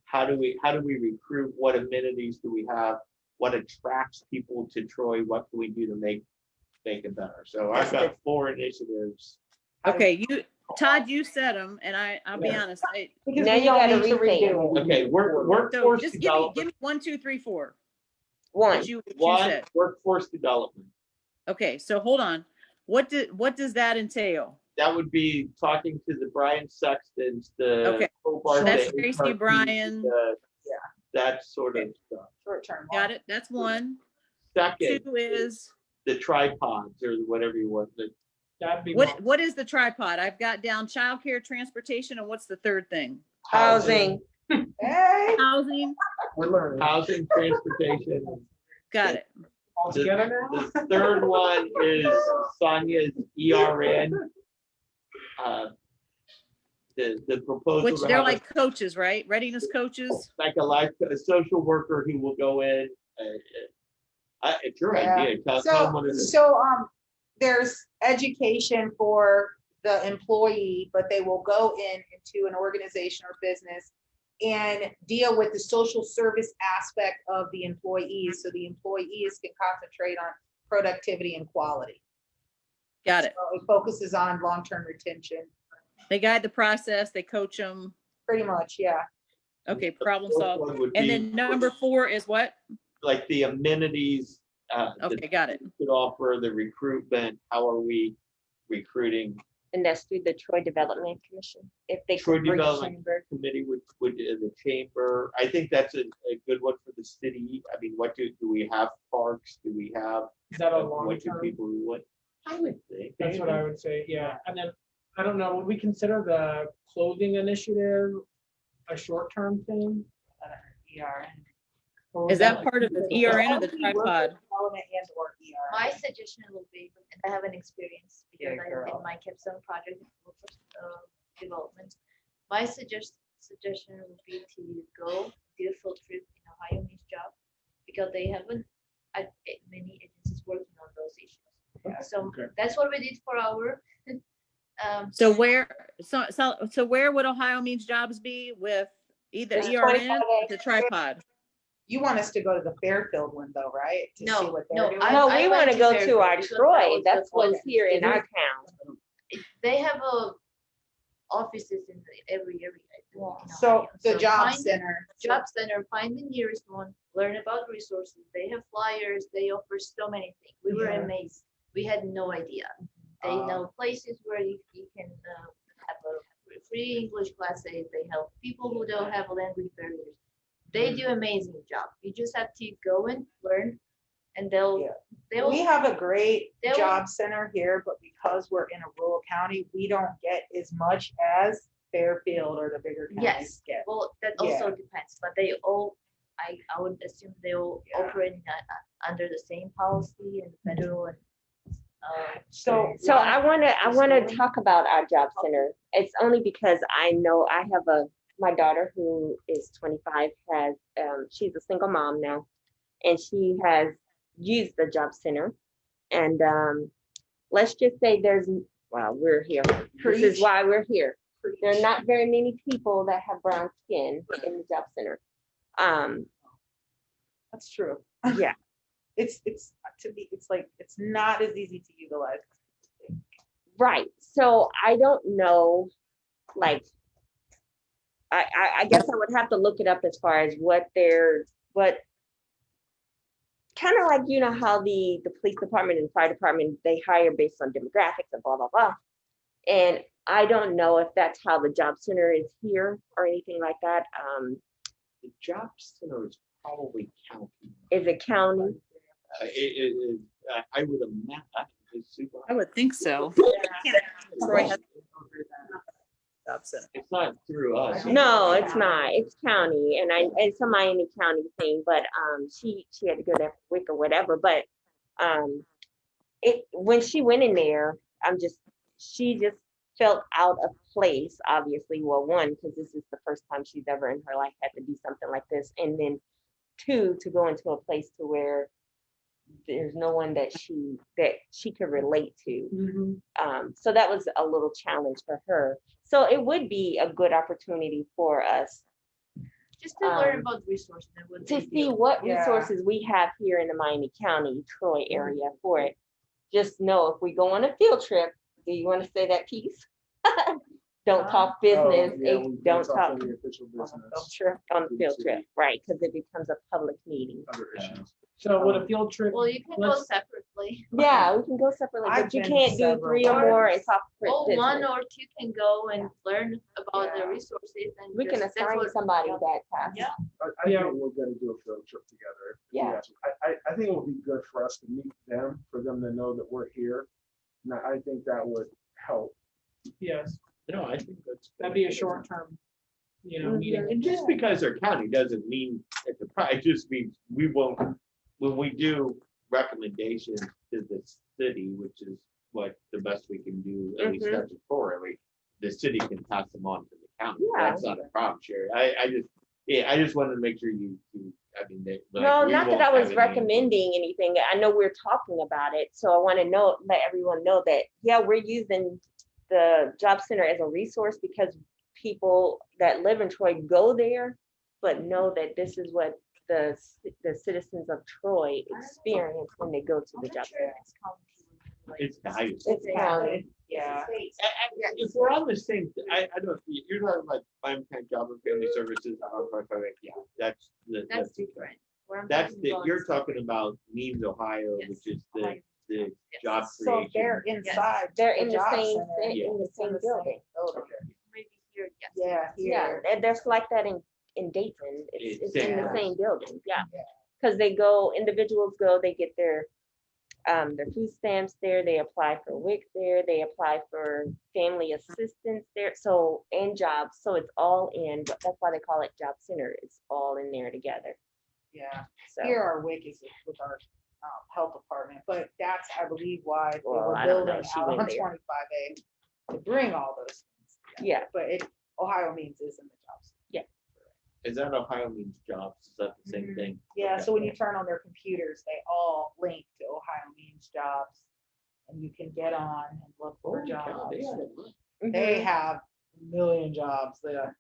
How do we recruit? What amenities do we have? What attracts people to Troy? What can we do to make it better? So I've got 4 initiatives.
Okay, Todd, you said them, and I'll be honest.
Because
Now
we
you
don't
gotta
need to
restate it.
redo it.
Okay,
So
workforce
just give
development.
me 1, 2, 3, 4.
One.
What you
One,
said.
workforce development.
Okay, so hold on. What does that entail?
That would be talking to the Brian Sextons, the
Okay.
Hobart,
That's
the
Tracy
HRC,
Bryan.
Yeah.
that sort of stuff.
Short-term.
Got it? That's 1.
Second,
2 is,
the tripods or whatever you want.
That'd be. one.
what is the tripod? I've got down childcare, transportation, and what's the third thing?
Housing.
Hey,
Housing.
We're learning.
Housing, transportation.
Got it.
All together now?
The third one is Sonia's ERN. The proposal.
Which
to
they're
have
like coaches, right? Readiness coaches.
like a social worker who will go in. It's your
Yeah.
idea. Tell them what it is.
So, there's education for the employee, but they will go into an organization or business and deal with the social service aspect of the employees, so the employees can concentrate on productivity and quality.
Got it.
So it focuses on long-term retention,
They guide the process. They coach them.
pretty much, yeah.
Okay, problem
The fourth
solved.
one would
And
be
then number 4 is what?
like the amenities. that
Okay, got it.
we could offer, the recruitment. How are we recruiting?
And that's through the Troy Development Commission. If they
Troy
could bring
Development
chamber.
Committee would the chamber. I think that's a good one for the city. I mean, what do we have parks? Do we have?
Is that a
What
long
do
term?
people want? I would think.
That's what I would say, yeah. And then, I don't know, would we consider the clothing initiative a short-term thing?
ERN.
Or
Is
was
that
like-
part of the ERN or the tripod?
Development and or ERN.
My suggestion will be, and I have an experience because
Yeah,
I
girl.
in my capstone project workforce, development. My suggestion would be to go do a field trip in Ohio Means Job because they haven't many agencies working on those issues. So
Okay.
that's what we did for our.
So where would Ohio Means Jobs be with either
There's
ERN
25
or the tripod?
You want us to go to the Fairfield one though, right? To see
No,
what they're
no,
doing?
No, we
I
want
went
to
to
go to
Fairfield
our
because that
Troy.
was
That's
the
what's
focus.
here in
It
our
is-
town.
They have offices in every area. in
So
Ohio.
the job
find
center.
Job center, find the nearest one, learn about resources. They have flyers, they offer so many things. We were
Yeah.
amazed. We had no idea. They know places where you can have a free English classes. They help people who don't have language barriers. They do amazing job. You just have to go and learn and
Yeah.
they'll,
We have a great
they'll-
job center here, but because we're in a rural county, we don't get as much as Fairfield or the bigger counties
yes,
get.
well, that also depends, but they all, I would assume they all
Yeah.
operate under the same policy and federal and.
So
So I want to
Schooling.
talk about our job center. It's only because I know I have my daughter who is 25 has, she's a single mom now, and she has used the job center. And let's just say we're here. This is
Preach.
why we're here. There are not very many people that have brown skin in the job center.
That's true.
Yeah,
It's to me, it's like, it's not as easy to utilize.
right. So I don't know, like, I guess I would have to look it up as far as what kind of like, you know, how the police department and fire department, they hire based on demographics and blah, blah, blah. And I don't know if that's how the job center is here or anything like that.
The job center is probably county.
Is it county?
I would imagine. It's super-
I would think so. Troy has job center.
It's not through us.
No, it's not. It's county, and it's a Miami County thing. But she had to go there for a week or whatever. But when she went in there, she just felt out of place. Obviously, well, one, because this is the first time she's ever in her life had to do something like this, and then two, to go into a place to where there's no one that she could relate to. So that was a little challenge for her. So it would be a good opportunity for us
Just to learn about resources and what
to
they
see
do.
what
Yeah.
resources we have here in the Miami County, Troy area for it. Just know if we go on a field trip, do you want to say that piece? Don't talk business, don't talk
Any official business,
on the field trip, right? Because it becomes a public meeting.
other issues.
So would a field trip,
Well, you can go
Let's-
separately.
Yeah, we can go separately,
I've
but you
been
can't do
several
3 or more and talk
Or
business.
one or two can go and learn about the
Yeah.
resources and.
We can
just- that's
assign
what-
somebody that task.
Yeah.
I
Yeah.
think we're gonna do a field trip together.
Yeah.
I think it would be good for us to meet them, for them to know that we're here. Now, I think that would help.
yes,
No, I think that's.
that'd be a short term, meeting.
And just because they're county doesn't mean it's a price, it just means we won't, when we do recommendations to the city, which is what the best we can do, at least
Mhm.
statutorily, the city can pass them on to the county.
Yeah.
That's not a problem, Sherry. I just wanted to make sure I mean, they. like,
No,
we
not that
won't
I was
have any-
recommending anything. I know we're talking about it, so I want to let everyone know that, yeah, we're using the job center as a resource because people that live in Troy go there, but know that this is what the citizens of Troy experience when they go to
I'm
the
not
job
sure
center.
if it's county. Like,
It's valuable.
It's county.
Yeah.
If we're on the same, I don't, you're talking about Miami County Job and Family Services, yeah, that's
That's different. What I'm
That's
talking about
you're
is-
talking about Means Ohio,
Yes,
which is
Ohio.
the
Yes.
job
So
creation.
they're inside.
They're in the
job
same
center.
thing,
Yeah.
in the
It's in
same
the
building.
building.
Maybe here, yes.
Yeah,
Yeah,
here.
and there's like that in Dayton. It's in the
Yeah.
same building, yeah.
Yeah.
Because individuals go, they get their food stamps there, they apply for WIC there, they apply for family assistance there, so, and jobs, so it's all in, but that's why they call it job center, it's all in there together,
Yeah.
so.
Here our WIC is with our health department, but that's, I believe, why they
Well,
were
I don't know.
building
She
out
went
on
there.
25A to bring all those things. together.
Yeah.
But Ohio Means is in the jobs.
Is that Ohio Means Jobs? Is that the same
Mhm.
thing?
Yeah,
Okay.
so when you turn on their computers, they all link to Ohio Means Jobs. And you can get on and look for
Holy cow,
jobs.
they had it.
They
Mhm.
have a million jobs there.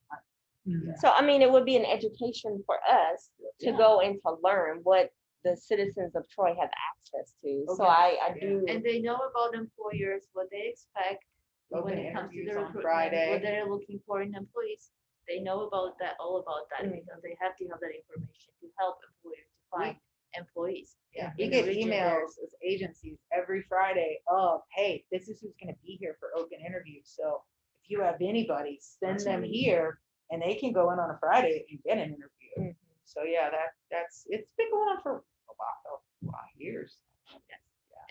So, I mean, it would be an education for us to
Yeah.
go and to learn what the citizens of Troy have access to, so
Okay.
I do.
And they know about employers, what they expect when
Open
it comes to
interviews
the
on
recruitment,
Friday.
what they're looking for in employees. They know about that, all about that,
Mm.
because they have to have that information to help employers to find employees.
Yeah,
in
we
the
get
region
emails as agencies every Friday of, hey, this is who's gonna be here for open interviews. So if you have anybody, send
That's
them
amazing.
here and they can go in on a Friday and get an interview.
Mhm.
So yeah, it's been going on for a lot of years.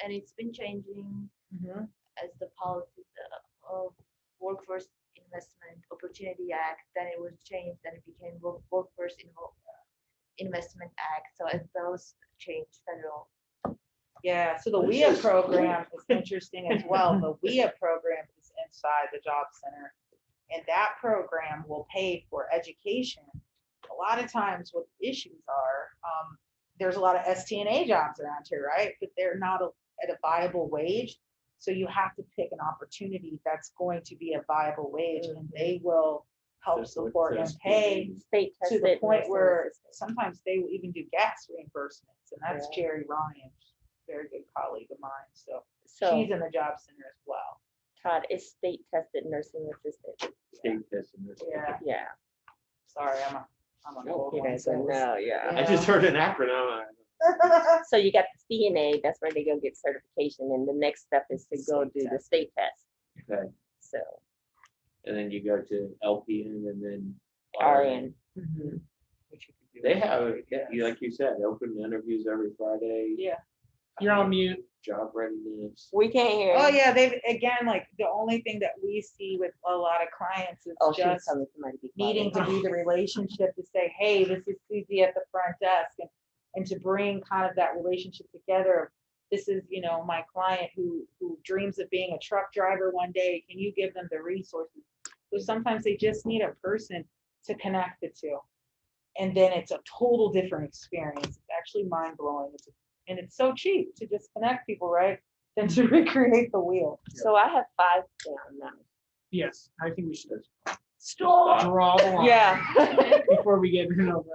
And it's been changing
Mhm.
as the policies of Workforce Investment Opportunity Act, then it was changed, then it became Workforce Investment Act. So as those changed federal.
Yeah, so the WIA program is interesting as well. The WIA program is inside the job center. And that program will pay for education. A lot of times what the issues are, there's a lot of STNA jobs around here, right? But they're not at a viable wage. So you have to pick an opportunity that's going to be a viable wage, and they will help
That's what
support and
says
pay
State
to the
tested
point
nursing
where
assistant.
sometimes they will even do gas reimbursements, and that's
Yeah.
Jerry Ryan, very good colleague of mine, so
So
she's in the job center as well.
Todd is state tested nursing assistant.
State test and this.
Yeah,
Yeah.
sorry, I'm an old
You
one.
guys
so
don't know, yeah.
I just heard an acronym.
So you got the CNA, that's where they go get certification, and the next step is to go do the state test.
Okay,
So
and then you go to LPN and then
RN.
Which you could do.
They have, like you said, open interviews every Friday.
Yeah.
You're on mute.
Job readiness.
We can't hear.
Oh,
him.
yeah, they've, again, like, the only thing that we see with a lot of clients is
Oh, she was
just
telling somebody to be quiet.
needing to be the relationship to say, hey, this is Susie at the front desk, and to bring kind of that relationship together. This is, you know, my client who dreams of being a truck driver one day. Can you give them the resources? So sometimes they just need a person to connect the two. And then it's a total different experience. It's actually mind blowing. And it's so cheap to just connect people, right? Than to recreate the wheel.
So I have 5 down now.
Yes, I think we should
Stop.
draw the line
Yeah.
before we get it over.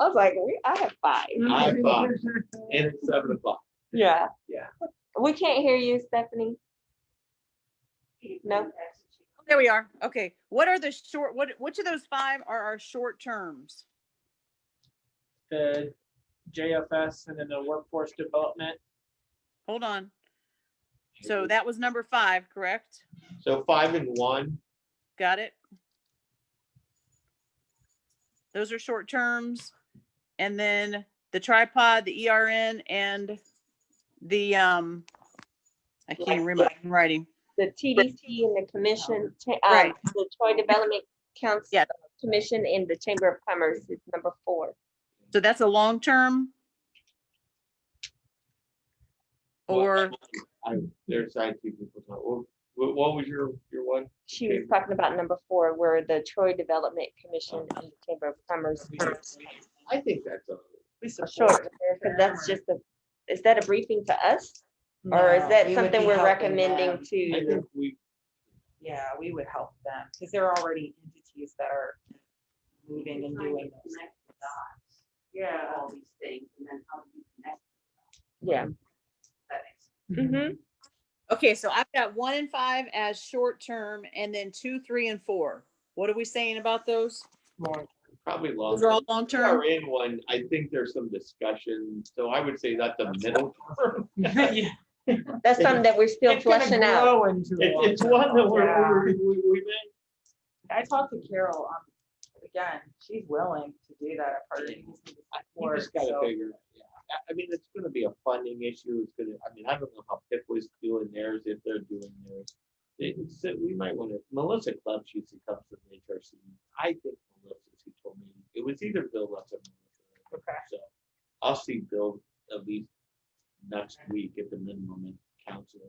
I was like, I have 5.
I thought, and it's 7 o'clock.
Yeah.
Yeah.
We can't hear you, Stephanie. No.
There we are. Okay. What are the short, which of those 5 are our short terms?
The JFS and then the workforce development.
Hold on. So that was number 5, correct?
So 5 and 1.
Got it. Those are short terms. And then the tripod, the ERN, and the, I can't even remember my writing.
The TDC and the commission,
Right.
the Troy Development Council
Yeah.
Commission and the Chamber of Commerce is number 4.
So that's a long term? Or,
There's IT people. What was your one?
She was talking about number 4, where the Troy Development Commission and the Chamber of Commerce.
I think that's
A short, because that's just is that a briefing to us? Or is
No,
that
we would
something
be
we're
helping
recommending
them.
I
to?
think we,
Yeah, we would help them, because there are already entities that are moving and doing this. Yeah.
all these things, and then how do you connect
Yeah.
that makes
Mm-hmm.
okay, so I've got 1 and 5 as short term, and then 2, 3, and 4. What are we saying about those?
probably long.
Those are all long term?
In one, I think there's some discussion, so I would say that's a middle term.
Yeah.
That's something that we're still
It's gonna
fleshing out.
grow into a
It's
long-term.
one that
Yeah.
we may.
I talked to Carol, again, she's willing to do that at part of
You just gotta
so-
figure, yeah, I mean, it's gonna be a funding issue, it's gonna, I mean, I don't know how Pickwa's doing theirs, if they're doing theirs. We might wanna, Melissa Club, she comes to the HRC, I think Melissa, she told me, it was either Bill or Melissa.
Okay.
So, I'll see Bill at least next week at the minimum in council.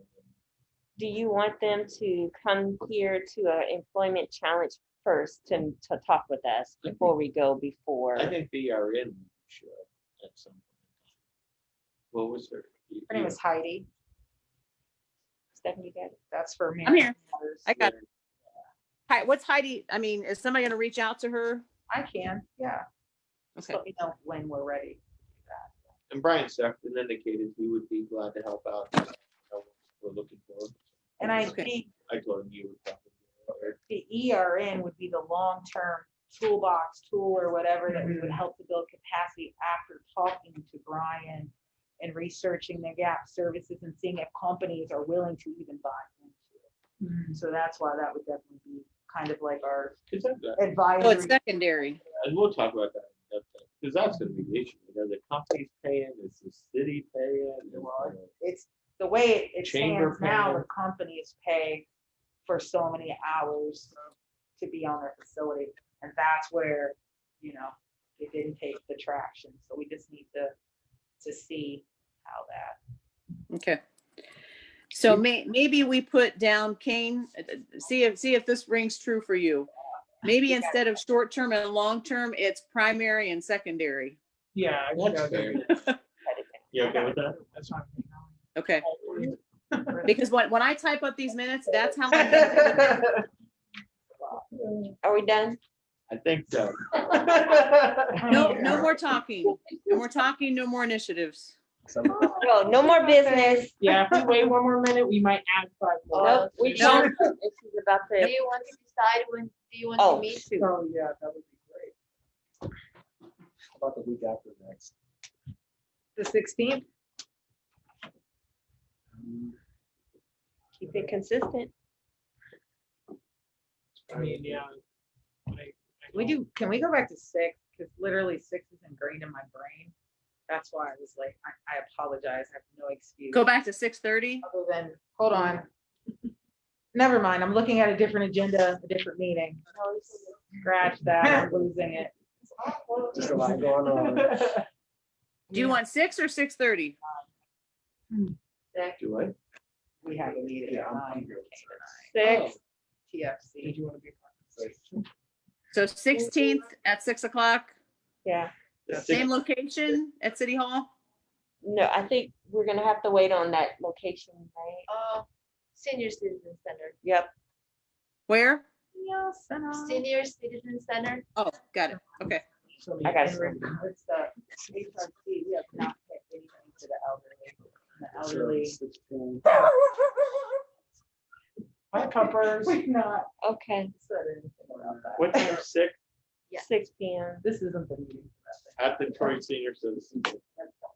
Do you want them to come here to an employment challenge first to talk with us before we go before?
I think the RN should at some point. What was her?
Her name is Heidi,
Stephanie got it?
that's for me.
I'm here. I got it. Hi, what's Heidi? I mean, is somebody gonna reach out to her?
I can, yeah, just
Okay.
let me know when we're ready.
And Brian Sefton indicated he would be glad to help out. We're looking for.
And I
Okay.
think
I told him you would probably.
the ERN would be the long-term toolbox tool or whatever that we would help to build capacity after talking to Brian and researching the gap services and seeing if companies are willing to even buy into it. So that's why that would definitely be kind of like our
Cause that,
Oh, it's
advisory.
secondary.
and we'll talk about that. Cause that's gonna be the issue. Are the companies paying? Is the city paying? Is the-
It's the way it
Chamber
stands now,
payment.
the companies pay for so many hours to be on their facility. And that's where, you know, it didn't take the traction. So we just need to see how that.
Okay. So maybe we put down Kane, see if this rings true for you. Maybe instead of short term and long term, it's primary and secondary.
Yeah. I think
That's
that would
fair.
be-
You okay with that?
That's fine.
Okay. Because when I type up these minutes, that's how I'm.
Are we done?
I think so.
No more talking. No more talking, no more initiatives.
No, no more business.
Yeah, if we wait one more minute, we might add 5 more.
Nope, we
No.
don't. This is about
Do
to,
you want to decide when, do you want
Oh,
to meet?
shoot.
Oh, yeah, that would be great.
How about the week after next?
The 16th?
keep it consistent.
I mean, yeah.
Can we go back to 6? Because literally 6 is ingrained in my brain. That's why I was like, I apologize. I have no excuse.
Go back to 6:30.
Other than, hold on. Never mind. I'm looking at a different agenda, a different meeting. Scratch that. I'm losing it.
Just a lot going on.
Do you want 6 or 6:30?
Do I?
We have a meeting
Yeah,
at
I'm
9.
good with
6.
Did
TFC.
you want to be?
So 16th at 6 o'clock,
Yeah.
same location at City Hall?
No, I think we're gonna have to wait on that location, right?
Senior Citizen Center.
Yep.
Where?
Senior Citizen Center.
Oh, got it. Okay.
I got
And
you.
It's the HRC. We have not picked anything for the elderly. The elderly.
16.
Hi, Cuppers.
Not
Okay.
said anything about that.
What time, 6
Yeah.
6 p.m.
This isn't the meeting.
at the Troy Senior Citizens,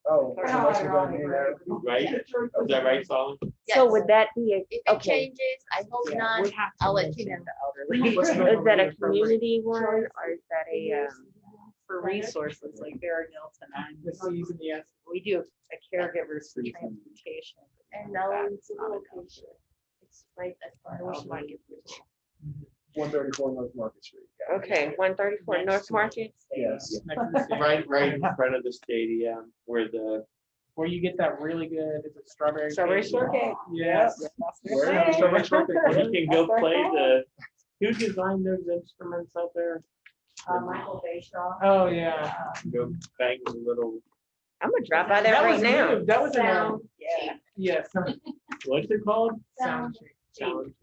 Oh, so
How
that's what I mean.
ironic,
right? Is that right, Solomon?
So
Yes.
would that be
If it
okay?
changes, I hope
Yeah,
not.
we have to
I'll let you
mention
know.
the elderly.
What's the
Is that a
number for
community one or is that a,
For resources like Barry Nilsson and
The season, yes.
we do a caregivers for transportation.
And now
That's
it's a
not a
location. It's right at North Market.
134 North Market Street. Yeah.
okay, 134 North Market?
Yes.
Next to the stadium.
Right in front of the stadium where the,
Where you get that really good, is it strawberry?
Strawberry
cake?
shortcake.
Yes.
Where have the strawberry shortcake?
you can go play the, who designed those instruments out there?
Michael Bayshaw.
Oh, yeah.
Go bang the little,
I'm gonna drop by there
That
right
was
now.
new. That was a,
Sound. Yeah.
yes.
what's it called?
Sound.
Sound.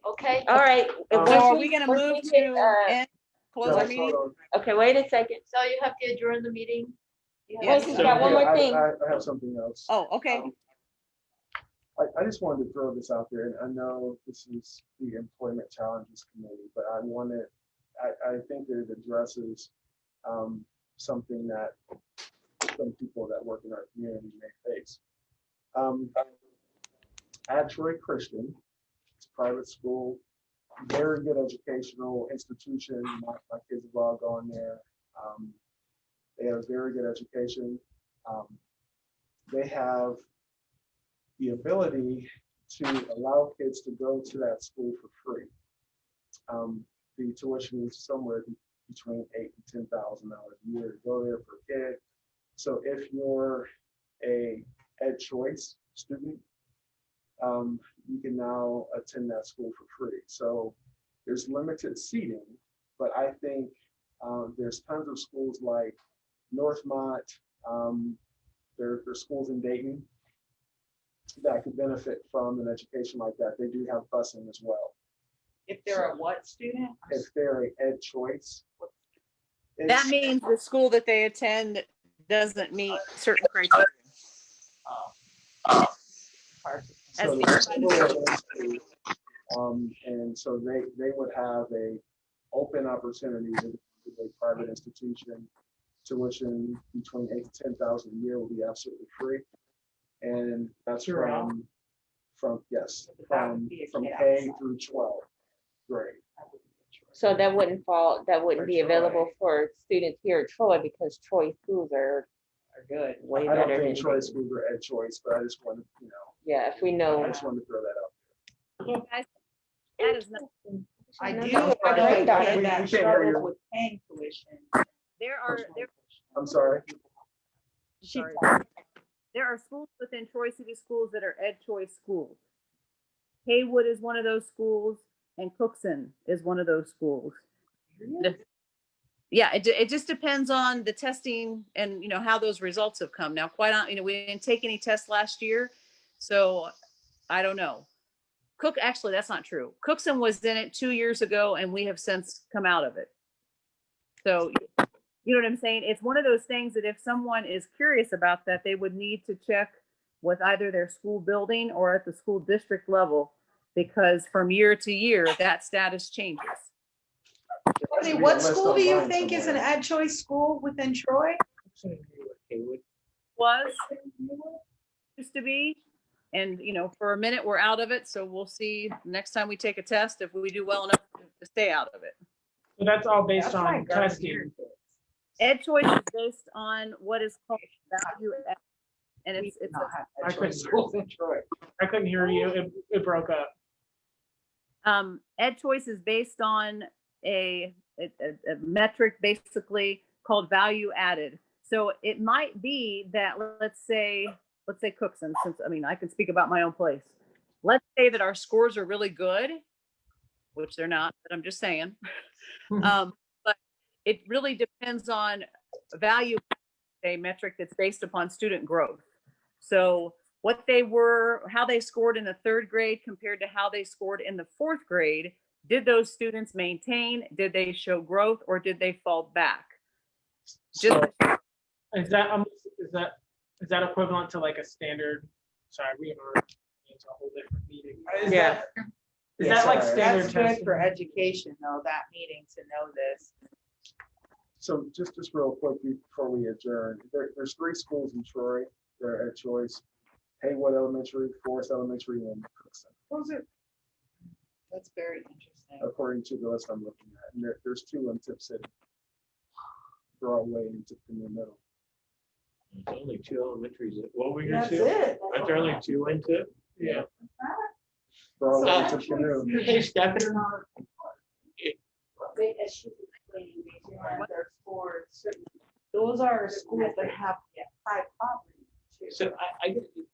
Okay.
All right.
So
So are we gonna
once
move
we get,
to end, close our
Yes,
meeting?
hold
Okay, wait a second.
So you have to adjourn the meeting? You have
Yes,
to-
we've
So-
got one
on.
more thing.
I have something else.
Oh, okay.
I just wanted to throw this out there, and I know this is the Employment Challenges Committee, but I think that it addresses something that some people that work in our community may face. At Troy Christian, it's a private school, very good educational institution. My kids have all gone there. They have a very good education. They have the ability to allow kids to go to that school for free. The tuition is somewhere between $8,000 and $10,000 a year to go there per kid. So if you're a ed choice student, you can now attend that school for free. So there's limited seating, but I think there's tons of schools like Northmont. There's schools in Dayton that could benefit from an education like that. They do have busing as well.
If they're a what student?
If they're a ed choice.
That
it's-
means the school that they attend doesn't meet certain criteria.
So
As
the and so they would have a open opportunity with a private institution. Tuition between $8,000 to $10,000 a year will be absolutely free. And that's
Throughout?
from yes,
That would be a
from
kid
K
outside.
through 12th grade.
So that wouldn't be available for students here at Troy because Troy schools are
Good.
way
I don't
better than.
think Troy schools are ed choice, but I just wanted,
Yeah, if we know.
I just wanted to throw that out.
That is not,
I do.
My granddaughter.
We
That
can't hear you.
struggles with paying tuition.
there
I'm sorry.
sorry. There are schools within Troy City Schools that are ed choice schools. Haywood is one of those schools and Cookson is one of those schools. Yeah, it just depends on the testing and, how those results have come. Now, quite on, we didn't take any tests last year. So I don't know. Actually, that's not true. Cookson was in it 2 years ago and we have since come out of it. So, you know what I'm saying? It's one of those things that if someone is curious about that, they would need to check with either their school building or at the school district level, because from year to year, that status changes.
Hey, what school do you think is an ed choice school within Troy?
Was, used to be, and you know, for a minute, we're out of it. So we'll see next time we take a test if we do well enough to stay out of it.
So that's all based
That's my
on
garden
testing.
here.
Ed choice is based on what is called value add, and
We
it's
do not have
I
ed
couldn't-
choice schools in Troy.
I couldn't hear you. It broke up.
ed choice is based on a metric basically called value added. So it might be that let's say Cookson, since I mean I can speak about my own place. Let's say that our scores are really good, which they're not, but I'm just saying. But it really depends on value, a metric that's based upon student growth. So what they were, how they scored in the 3rd grade compared to how they scored in the 4th grade. Did those students maintain? Did they show growth, or did they fall back?
So,
Is that equivalent to like a standard? Sorry, we are into a whole different meeting.
Yeah.
Is that like
Sorry.
standard
That's good
testing?
for education, though, that meeting to know this.
so just real quick before we adjourn, there's 3 schools in Troy. They're at choice: Haywood Elementary, Forest Elementary, and Cookson,
Those are. That's very interesting.
according to the list I'm looking at. And there's 2 in Tip City, Broadway and in the middle.
There's only 2 elementaries. What were your
That's
2?
it.
Aren't there only 2 into it?
Yeah.
Broadway and
So-
Tip Canoe.
Hey, Stephanie.
They, as she was explaining, they had their scores.
Those are schools that have high poverty too.
So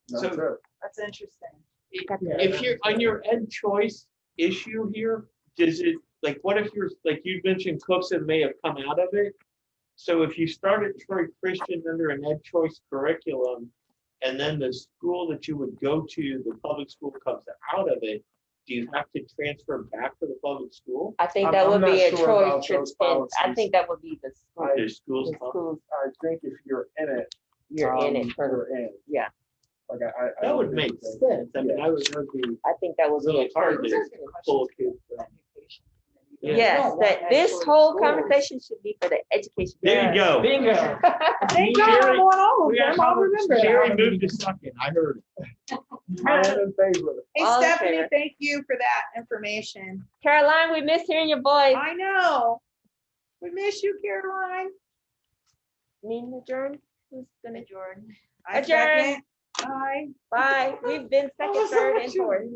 That's
so
it.
That's interesting.
if you're on your ed choice issue here, does it, like, what if you're, like you mentioned, Cookson may have come out of it? So if you started Troy Christian under an ed choice curriculum, and then the school that you would go to, the public school comes out of it, do you have to transfer back to the public school?
I think
I'm-
that
I'm
would
not
be a
sure about
choice.
those
I
policies.
think that would be the school.
The schools.
The schools,
I think if you're in it,
you're in it.
you're in.
Yeah.
Like I
That
don't
would
think
make
that-
sense. I mean,
yeah.
I would be
I think that would be
really
a
hard
choice.
to pull kids. Yeah.
Yes, that this whole conversation should be for the education.
There you go.
Bingo.
Thank God I'm on all of
We got
them. I'll
covered.
remember
Sherry
that.
moved to second. I heard it.
I am in favor.
Hey,
All in
Stephanie,
favor.
thank you for that information.
Caroline, we miss hearing your voice.
I know. We miss you, Caroline.
Meeting adjourned. Who's gonna
Adjourn.
I
Adjourn.
second. Bye.
Bye. We've been second, third, and fourth.